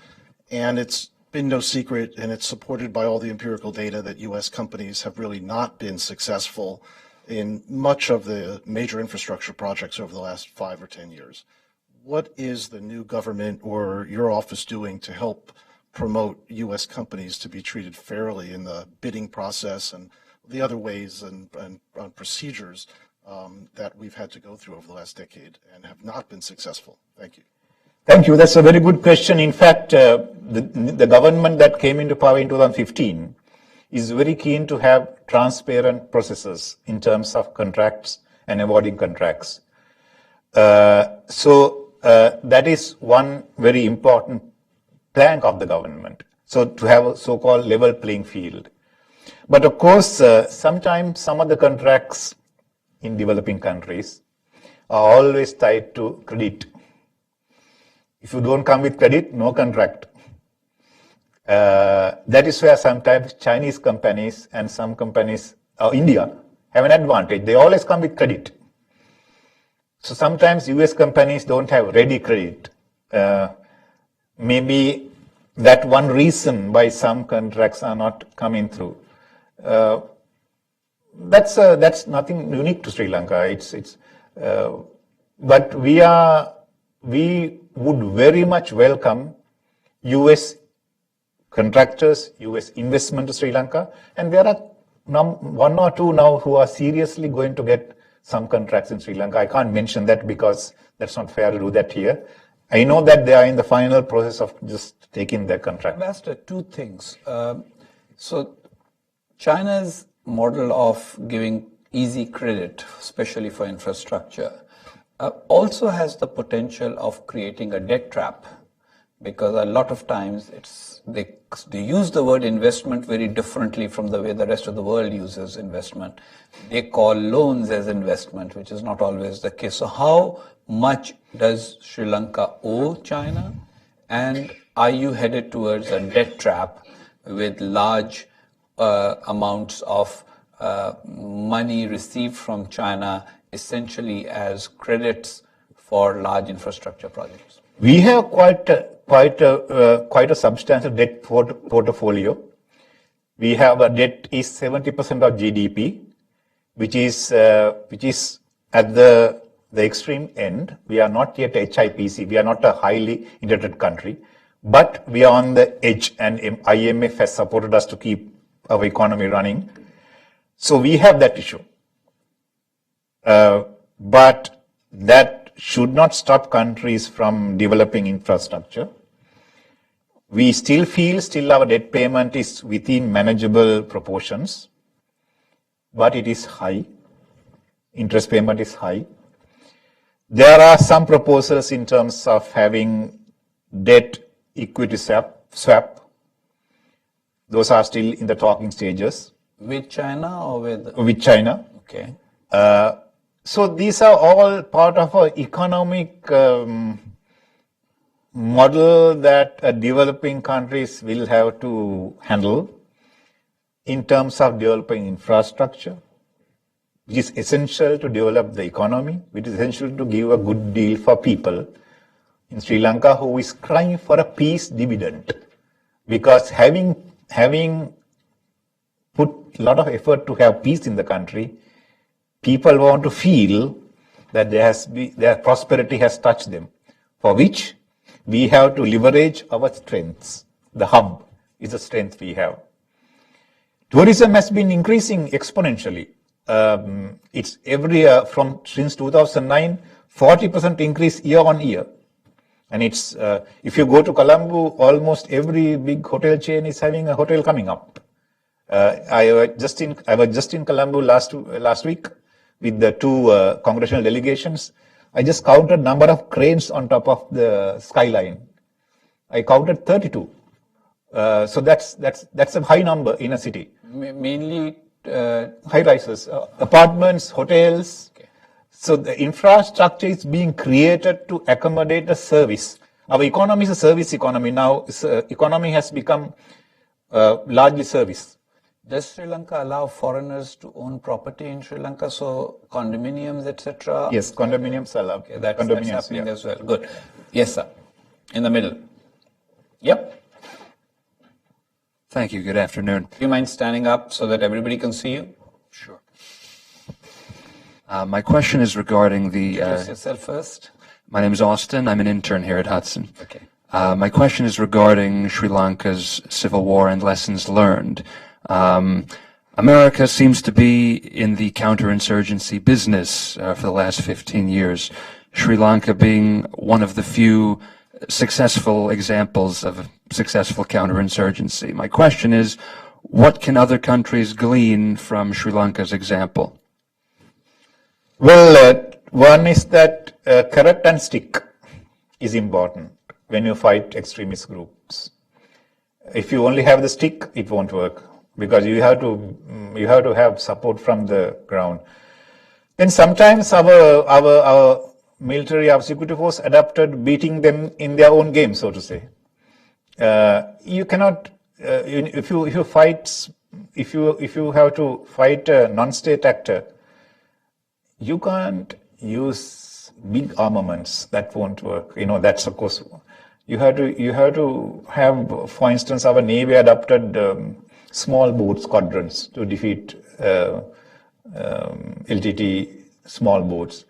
And it's been no secret, and it's supported by all the empirical data, that U.S. companies have really not been successful in much of the major infrastructure projects over the last 5 or 10 years. What is the new government or your office doing to help promote U.S. companies to be treated fairly in the bidding process and the other ways and procedures that we've had to go through over the last decade and have not been successful? Thank you. Thank you. That's a very good question. In fact, the government that came into power in 2015 is very keen to have transparent processes in terms of contracts and awarding contracts. So that is one very important plank of the government. So to have a so-called level playing field. But of course, sometimes some of the contracts in developing countries are always tied to credit. If you don't come with credit, no contract. That is where sometimes Chinese companies and some companies, India, have an advantage. They always come with credit. So sometimes US companies don't have ready credit. Maybe that one reason why some contracts are not coming through. That's nothing unique to Sri Lanka. But we would very much welcome US contractors, US investment to Sri Lanka, and there are one or two now who are seriously going to get some contracts in Sri Lanka. I can't mention that because that's not fair to do that here. I know that they are in the final process of just taking their contract. Ambassador, two things. So China's model of giving easy credit, especially for infrastructure, also has the potential of creating a debt trap, because a lot of times they use the word investment very differently from the way the rest of the world uses investment. They call loans as investment, which is not always the case. So how much does Sri Lanka owe China? And are you headed towards a debt trap with large amounts of money received from China essentially as credits for large infrastructure projects? We have quite a substantial debt portfolio. We have a debt is 70% of GDP, which is at the extreme end. We are not yet HIPC. We are not a highly indebted country, but we are on the edge, and IMF has supported us to keep our economy running. So we have that issue. But that should not stop countries from developing infrastructure. We still feel our debt payment is within manageable proportions, but it is high. Interest payment is high. There are some proposals in terms of having debt equity swap. Those are still in the talking stages. With China or with? With China. Okay. So these are all part of an economic model that developing countries will have to handle in terms of developing infrastructure, which is essential to develop the economy, which is essential to give a good deal for people in Sri Lanka who is crying for a peace dividend, because having put a lot of effort to have peace in the country, people want to feel that their prosperity has touched them, for which we have to leverage our strengths. The hub is the strength we have. Tourism has been increasing exponentially. It's every year since 2009, 40% increase year on year. And it's if you go to Colombo, almost every big hotel chain is having a hotel coming up. I was just in Colombo last week with the two congressional delegations. I just counted number of cranes on top of the skyline. I counted 32. So that's a high number in a city. Mainly high rises, apartments, hotels. Okay. So the infrastructure is being created to accommodate a service. Our economy is a service economy now. Economy has become largely service. Does Sri Lanka allow foreigners to own property in Sri Lanka? So condominiums, etc. Yes, condominiums are allowed. Okay, that's happening yeah. as well. Good. Yes, sir. In the middle. Yep. Thank you. Good afternoon. Do you mind standing up so that everybody can see you? Sure. My question is regarding the... Introduce yourself first. My name is Austin. I'm an intern here at Hudson. Okay. My question is regarding Sri Lanka's civil war and lessons learned. America seems to be in the counterinsurgency business for the last 15 years, Sri Lanka being one of the few successful examples of successful counterinsurgency. My question is, what can other countries glean from Sri Lanka's example? Well, one is that carrot and stick is important when you fight extremist groups. If you only have the stick, it won't work, because you have to have support from the ground. Then sometimes our military, our security force adapted beating them in their own game, so to say. You cannot if you have to fight a non-state actor, you can't use big armaments. That won't work. That's of course. You have to have, for instance, our Navy adopted small boat squadrons to defeat LTT small boats.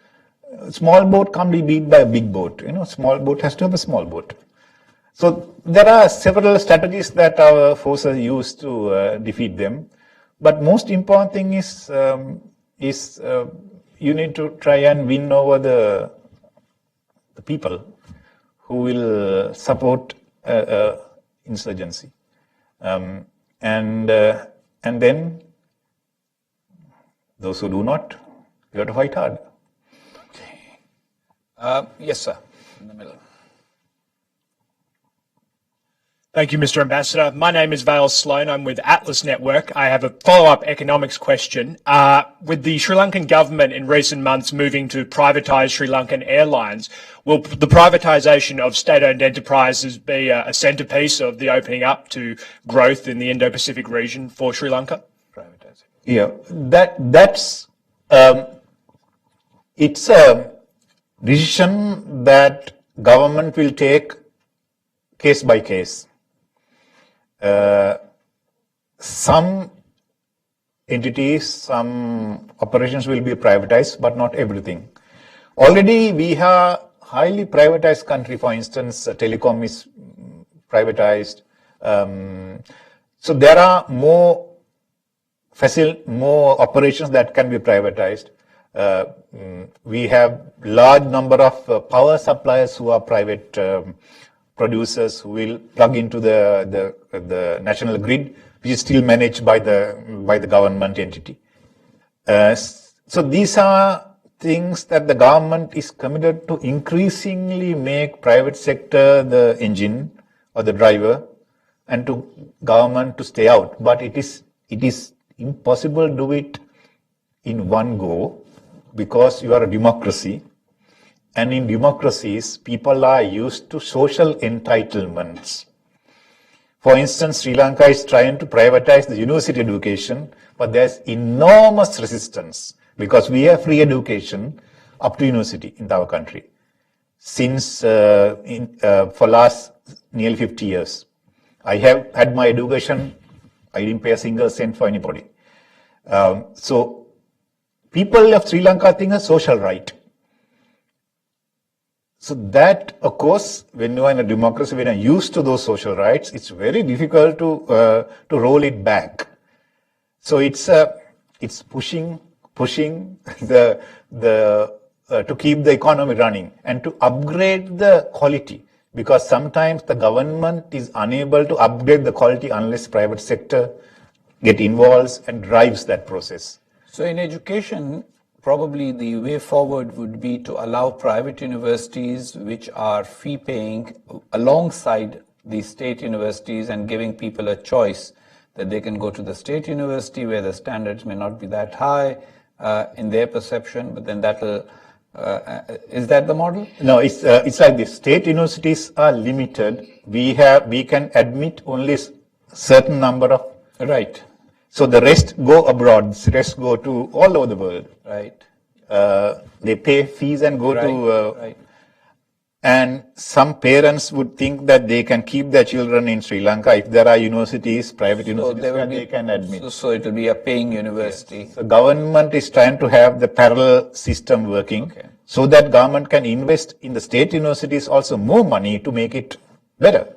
Small boat can't be beat by a big boat. Small boat has to have a small boat. So there are several strategies that our forces use to defeat them. But most important thing is you need to try and win over the people who will support insurgency, and then those who do not, you have to fight hard. Yes, sir. In the middle. Thank you, Mr. Ambassador. My name is Vale Sloan. I'm with Atlas Network. I have a follow-up economics question. With the Sri Lankan government in recent months moving to privatise Sri Lankan airlines, will the privatisation of state-owned enterprises be a centrepiece of the opening up to growth in the Indo-Pacific region for Sri Lanka? Yeah, that's it's a decision that government will take case by case. some entities, some operations will be privatized, but not everything. Already we have highly privatized country. For instance, telecom is privatized. So there are more operations that can be privatized. We have large number of power suppliers who are private producers who will plug into the national grid, which is still managed by the government entity. So these are things that the government is committed to increasingly make private sector the engine or the driver, and to government to stay out. But it is impossible to do it in one go, because you are a democracy. And in democracies, people are used to social entitlements. For instance, Sri Lanka is trying to privatize the university education, but there's enormous resistance because we have free education up to university in our country since for last nearly 50 years. I have had my education. I didn't pay a single cent for anybody. So people of Sri Lanka think a social right. So that, of course, when you are in a democracy, when you are used to those social rights, it's very difficult to roll it back. So it's pushing the to keep the economy running and to upgrade the quality, because sometimes the government is unable to upgrade the quality unless private sector get involved and drives that process. So in education, probably the way forward would be to allow private universities which are fee-paying alongside the state universities and giving people a choice that they can go to the state university where the standards may not be that high in their perception, but then that will, is that the model? No, it's like this. State universities are limited. We can admit only certain number of. Right. So the rest go abroad. The rest go to all over the world. Right. They pay fees and go to. Right. And some parents would think that they can keep their children in Sri Lanka if there are universities, private universities, where they can admit. So it will be a paying university. Yes. The government is trying to have the parallel system working, so that government can invest in the state universities also more money to make it better.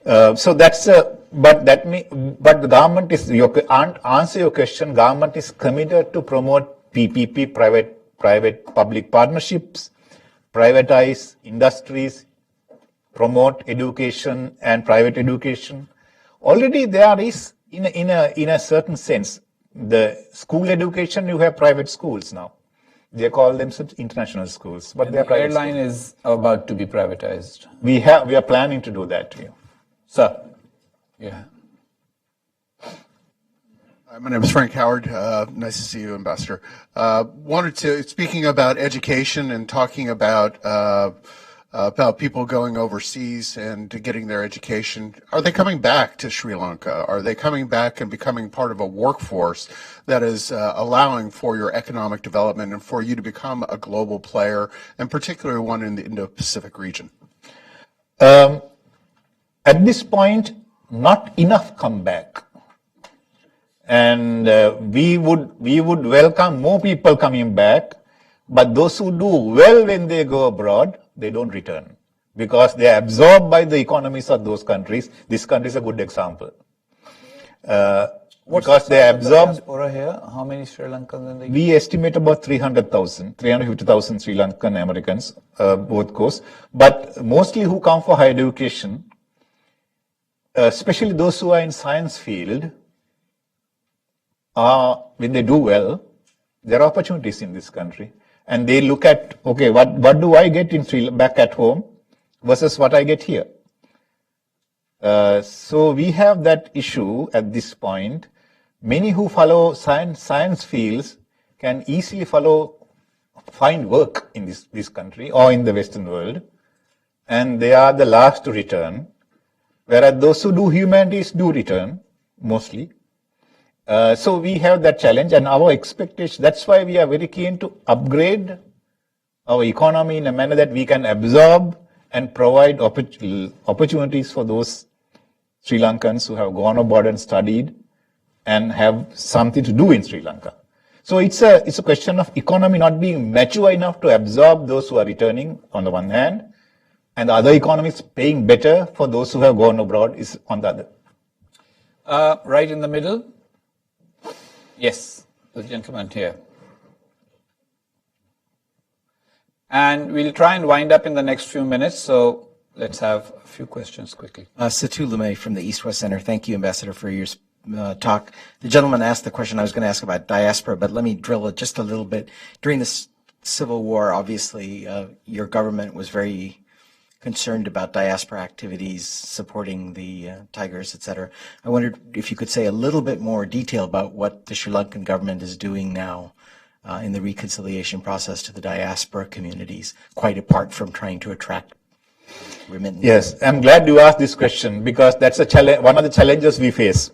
So that's but the government is, answer your question, government is committed to promote PPP, private public partnerships, privatize industries, promote education and private education. Already there is, in a certain sense, the school education, you have private schools now. They call them international schools, but they are private. Airline is about to be privatized. We are planning to do that. Yeah. Sir. Yeah. My name is Frank Howard. Nice to see you, Ambassador. Speaking about education and talking about people going overseas and getting their education, are they coming back to Sri Lanka? Are they coming back and becoming part of a workforce that is allowing for your economic development and for you to become a global player, and particularly one in the Indo-Pacific region? At this point, not enough come back. And we would welcome more people coming back, but those who do well when they go abroad, they don't return because they are absorbed by the economies of those countries. This country is a good example. Because they are absorbed. Diaspora here, how many Sri Lankans in the We estimate about 350,000 Sri Lankan Americans, both coasts, but mostly who come for higher education, especially those who are in science field. When they do well, there are opportunities in this country, and they look at, okay, what do I get in back at home versus what I get here? So we have that issue at this point. Many who follow science fields can easily find work in this country or in the Western world, and they are the last to return, whereas those who do humanities do return, mostly. So we have that challenge, and our expectation, that's why we are very keen to upgrade our economy in a manner that we can absorb and provide opportunities for those Sri Lankans who have gone abroad and studied and have something to do in Sri Lanka. So it's a question of economy not being mature enough to absorb those who are returning on the one hand, and the other economies paying better for those who have gone abroad is on the other. Right in the middle. Yes, the gentleman here. And we'll try and wind up in the next few minutes, so let's have a few questions quickly. Satu Lemay from the East-West Center. Thank you, Ambassador, for your talk. The gentleman asked the question I was going to ask about diaspora, but let me drill it just a little bit. During the Civil War, obviously, your government was very concerned about diaspora activities, supporting the Tigers, etc. I wondered if you could say a little bit more detail about what the Sri Lankan government is doing now in the reconciliation process to the diaspora communities, quite apart from trying to attract remittances. Yes, I'm glad you asked this question because that's a challenge, one of the challenges we face.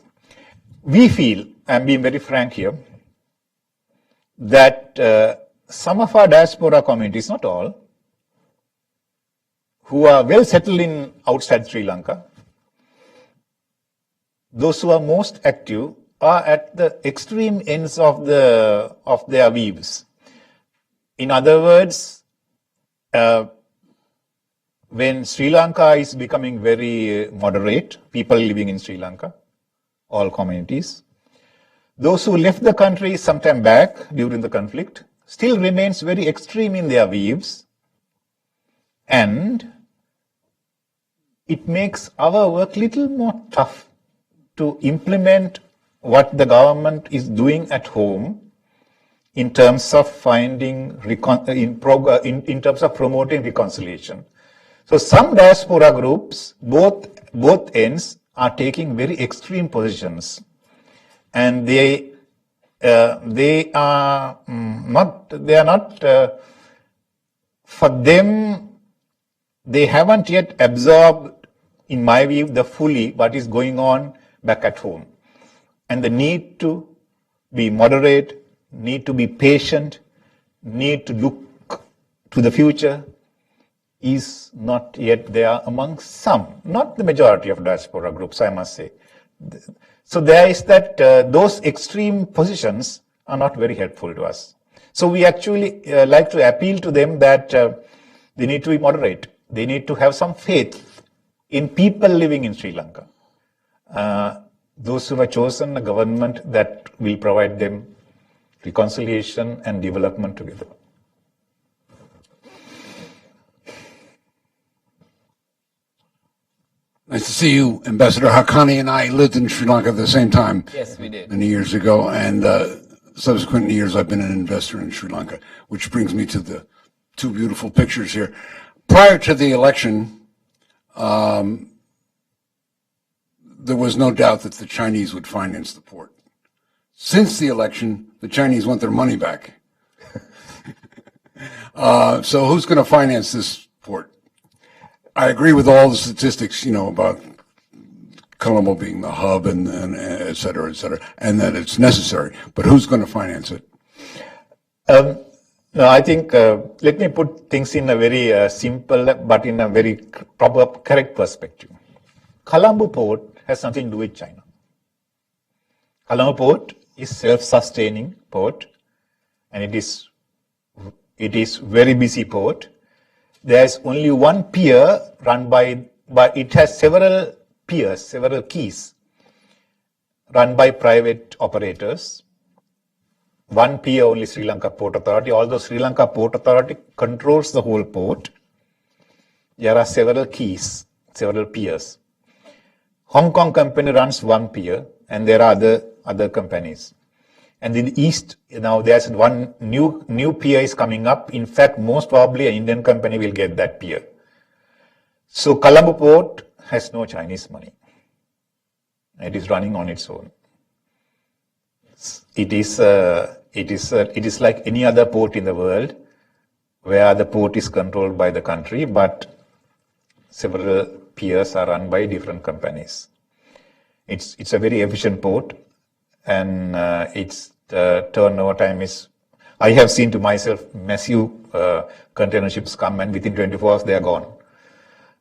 We feel, I'm being very frank here, that some of our diaspora communities, not all, who are well settled in outside Sri Lanka, those who are most active are at the extreme ends of their views. In other words, when Sri Lanka is becoming very moderate, people living in Sri Lanka, all communities, those who left the country sometime back during the conflict still remains very extreme in their views, and it makes our work little more tough to implement what the government is doing at home in terms of finding in terms of promoting reconciliation. So some diaspora groups, both ends, are taking very extreme positions, and they are not. For them, they haven't yet absorbed, in my view, the fully what is going on back at home. And the need to be moderate, need to be patient, need to look to the future is not yet there among some, not the majority of diaspora groups, I must say. So there is that those extreme positions are not very helpful to us. So we actually like to appeal to them that they need to be moderate. They need to have some faith in people living in Sri Lanka. Those who have chosen a government that will provide them reconciliation and development together. Nice to see you, Ambassador Haqqani and I lived in Sri Lanka at the same time. Yes, we did. Many years ago, and subsequent years I've been an investor in Sri Lanka, which brings me to the two beautiful pictures here. Prior to the election, there was no doubt that the Chinese would finance the port. Since the election, the Chinese want their money back. So who's going to finance this port? I agree with all the statistics, about Colombo being the hub and et cetera, and that it's necessary. But who's going to finance it? No, I think, let me put things in a very simple but in a very proper, correct perspective. Colombo port has nothing to do with China. Colombo port is self-sustaining port, and it is very busy port. There is only one pier run by it has several piers, several quays run by private operators. One pier only Sri Lanka Port Authority, although Sri Lanka Port Authority controls the whole port. There are several quays, several piers. Hong Kong company runs one pier, and there are other companies. And in the east, now there's one new pier is coming up. In fact, most probably an Indian company will get that pier. So Colombo port has no Chinese money. It is running on its own. It is like any other port in the world, where the port is controlled by the country, but several piers are run by different companies. It's a very efficient port, and its turnover time is, I have seen to myself massive container ships come, and within 24 hours they are gone.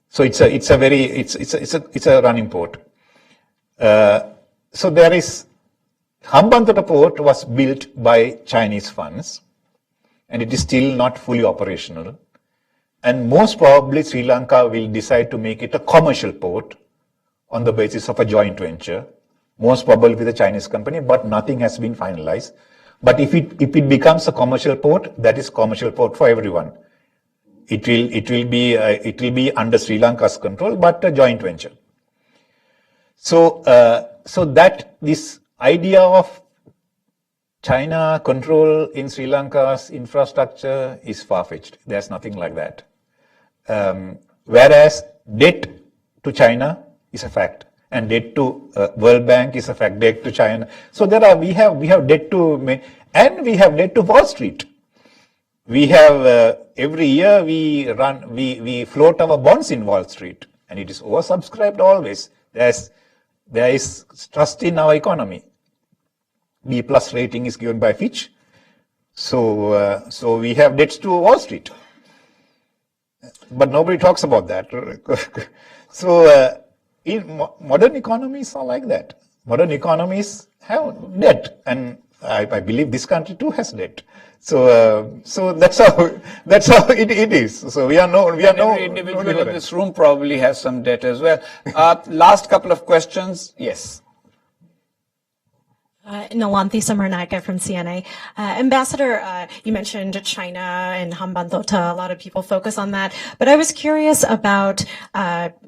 So it's a running port. So there is Hambantota port was built by Chinese funds, and it is still not fully operational. And most probably Sri Lanka will decide to make it a commercial port on the basis of a joint venture, most probably with a Chinese company, but nothing has been finalized. But if it becomes a commercial port, that is commercial port for everyone. It will be under Sri Lanka's control, but a joint venture. So that this idea of China control in Sri Lanka's infrastructure is far-fetched. There's nothing like that. Whereas debt to China is a fact, and debt to World Bank is a fact. Debt to China. So we have debt to, and we have debt to Wall Street. We have every year we float our bonds in Wall Street, and it is oversubscribed always. There is trust in our economy. B+ rating is given by Fitch. So we have debts to Wall Street. But nobody talks about that. So in modern economies are like that. Modern economies have debt, and I believe this country too has debt. So that's how it is. So we are every individual in this room probably has some debt as well. Last couple of questions. Yes. Nalanthi Samarnaka from CNA. Ambassador, you mentioned China and Hambantota. A lot of people focus on that. But I was curious about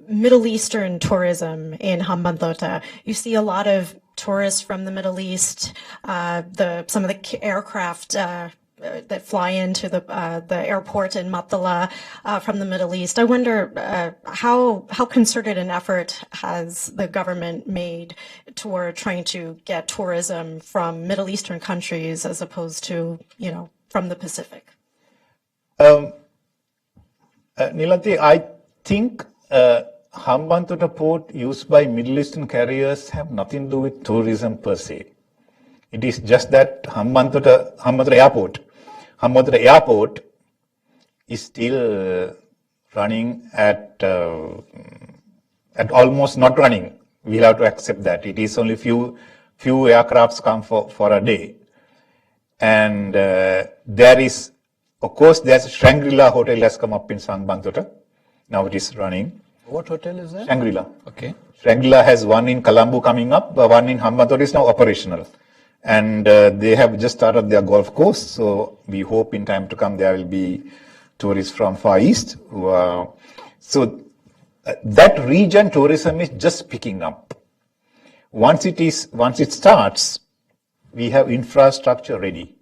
Middle Eastern tourism in Hambantota. You see a lot of tourists from the Middle East, some of the aircraft that fly into the airport in Matala from the Middle East. I wonder how concerted an effort has the government made toward trying to get tourism from Middle Eastern countries as opposed to, from the Pacific? Nilanthi, I think Hambantota port used by Middle Eastern carriers have nothing to do with tourism per se. It is just that Hambantota airport is still running at almost not running. We'll have to accept that. It is only few aircrafts come for a day. And there's Shangri-La hotel has come up in Hambantota. Now it is running. What hotel is that? Shangri-La. Okay. Shangri-La has one in Colombo coming up, one in Hambantota is now operational. And they have just started their golf course, so we hope in time to come there will be tourists from Far East. That region tourism is just picking up. Once it starts, we have infrastructure ready.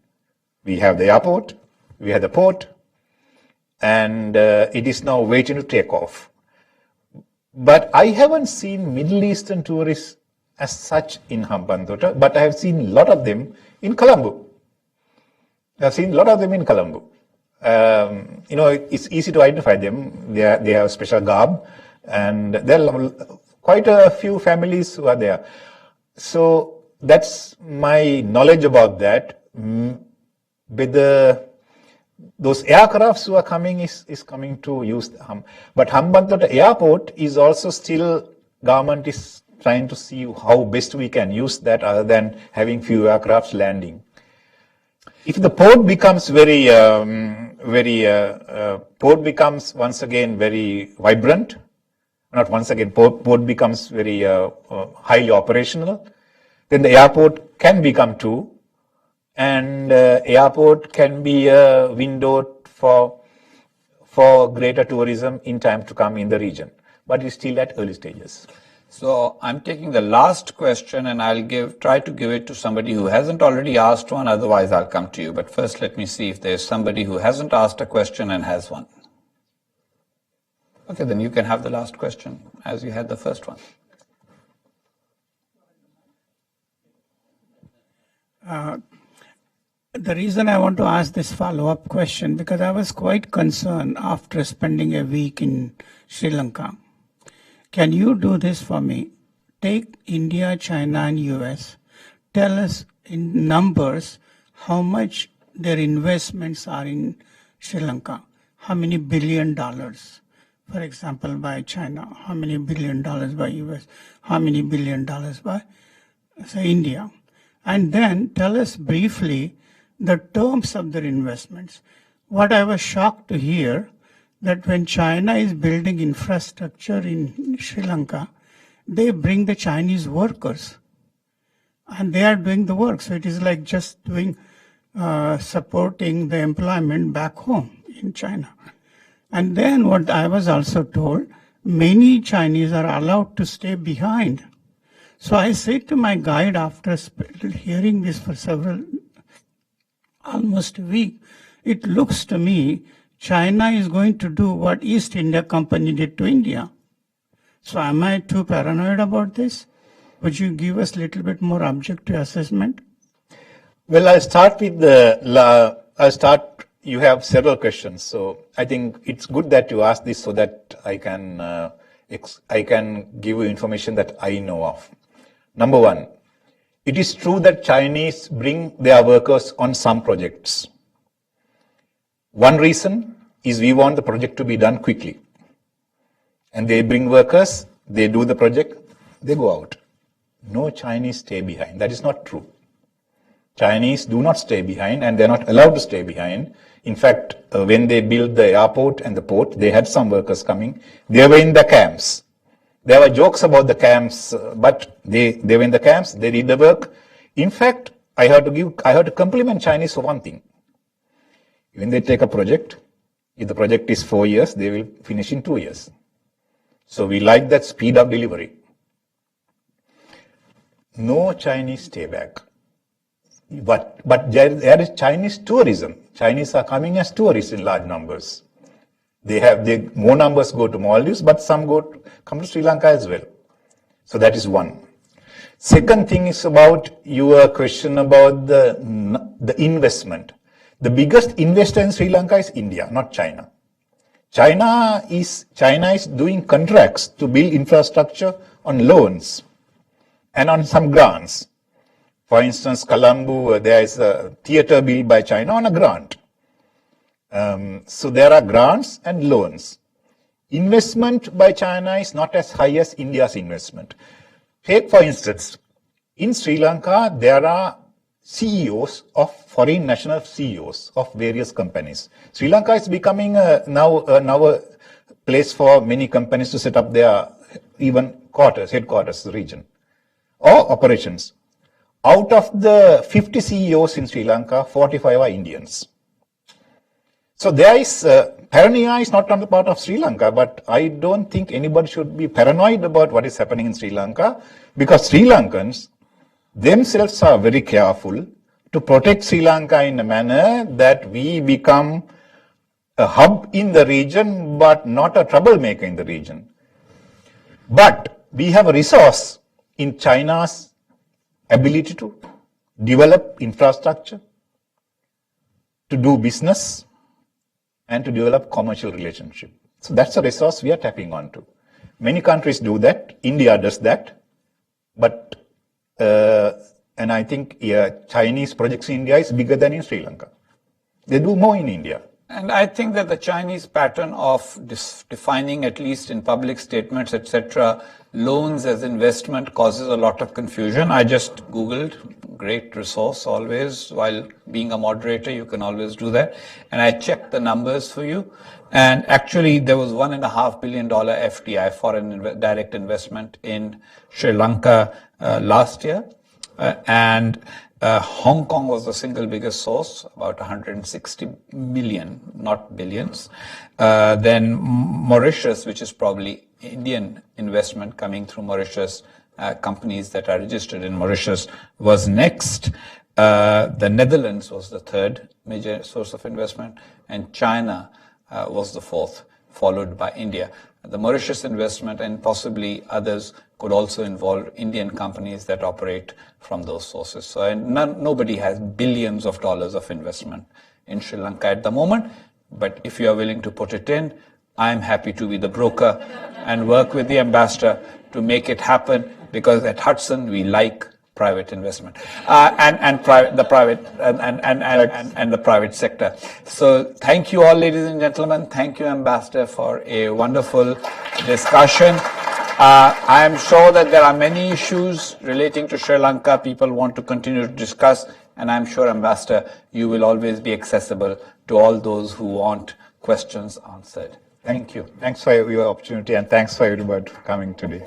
We have the airport, we have the port, and it is now waiting to take off. But I haven't seen Middle Eastern tourists as such in Hambantota, but I have seen a lot of them in Colombo. It's easy to identify them. They have special garb, and there are quite a few families who are there. So that's my knowledge about that. Whether those aircrafts who are coming is coming to use but Hambantota airport is also still, government is trying to see how best we can use that other than having few aircrafts landing. If the port becomes port becomes once again very vibrant, port becomes very highly operational, then the airport can become too, and airport can be a window for greater tourism in time to come in the region, but it's still at early stages. So I'm taking the last question, and I'll try to give it to somebody who hasn't already asked one. Otherwise, I'll come to you. But first, let me see if there's somebody who hasn't asked a question and has one. Okay, then you can have the last question as you had the first one. The reason I want to ask this follow-up question, because I was quite concerned after spending a week in Sri Lanka. Can you do this for me? Take India, China, and US. Tell us in numbers how much their investments are in Sri Lanka. How many $1 billion, for example, by China? How many $1 billion by US? How many $1 billion by, say, India? And then tell us briefly the terms of their investments. What I was shocked to hear that when China is building infrastructure in Sri Lanka, they bring the Chinese workers and they are doing the work. So it is like just doing, supporting the employment back home in China. And then what I was also told, many Chinese are allowed to stay behind. So I said to my guide after hearing this for almost a week, it looks to me China is going to do what East India Company did to India. So am I too paranoid about this? Would you give us a little bit more objective assessment? Well, I'll start with you have several questions. So I think it's good that you ask this so that I can give you information that I know of. Number one, it is true that Chinese bring their workers on some projects. One reason is we want the project to be done quickly. And they bring workers, they do the project, they go out. No Chinese stay behind. That is not true. Chinese do not stay behind and they're not allowed to stay behind. In fact, when they built the airport and the port, they had some workers coming. They were in the camps. There were jokes about the camps, but they were in the camps, they did the work. In fact, I have to compliment Chinese for one thing. When they take a project, if the project is 4 years, they will finish in 2 years. So we like that speed of delivery. No Chinese stay back. But there is Chinese tourism. Chinese are coming as tourists in large numbers. More numbers go to Maldives, but some come to Sri Lanka as well. So that is one. Second thing is about your question about the investment. The biggest investor in Sri Lanka is India, not China. China is doing contracts to build infrastructure on loans and on some grants. For instance, Colombo, there is a theater built by China on a grant. So there are grants and loans. Investment by China is not as high as India's investment. Take, for instance, in Sri Lanka, there are CEOs of foreign national CEOs of various companies. Sri Lanka is becoming now a place for many companies to set up their even headquarters region or operations. Out of the 50 CEOs in Sri Lanka, 45 are Indians. So there is paranoia is not on the part of Sri Lanka, but I don't think anybody should be paranoid about what is happening in Sri Lanka because Sri Lankans themselves are very careful to protect Sri Lanka in a manner that we become a hub in the region, but not a troublemaker in the region. But we have a resource in China's ability to develop infrastructure, to do business, and to develop commercial relationship. So that's a resource we are tapping onto. Many countries do that. India does that. But and I think Chinese projects in India is bigger than in Sri Lanka. They do more in India. And I think that the Chinese pattern of defining, at least in public statements, etc., loans as investment causes a lot of confusion. I just Googled, great resource always. While being a moderator, you can always do that. And I checked the numbers for you. And actually, there was $1.5 billion FDI, foreign direct investment, in Sri Lanka last year. And Hong Kong was the single biggest source, about 160 million, not billions. Then Mauritius, which is probably Indian investment coming through Mauritius, companies that are registered in Mauritius, was next. The Netherlands was the third major source of investment, and China was the fourth, followed by India. The Mauritius investment and possibly others could also involve Indian companies that operate from those sources. So nobody has billions of dollars of investment in Sri Lanka at the moment. But if you are willing to put it in, I'm happy to be the broker and work with the ambassador to make it happen, because at Hudson we like private investment and the private sector. So thank you all, ladies and gentlemen. Thank you, Ambassador, for a wonderful discussion. I am sure that there are many issues relating to Sri Lanka people want to continue to discuss, and I'm sure, Ambassador, you will always be accessible to all those who want questions answered. Thank you. Thanks for your opportunity, and thanks for everybody for coming today.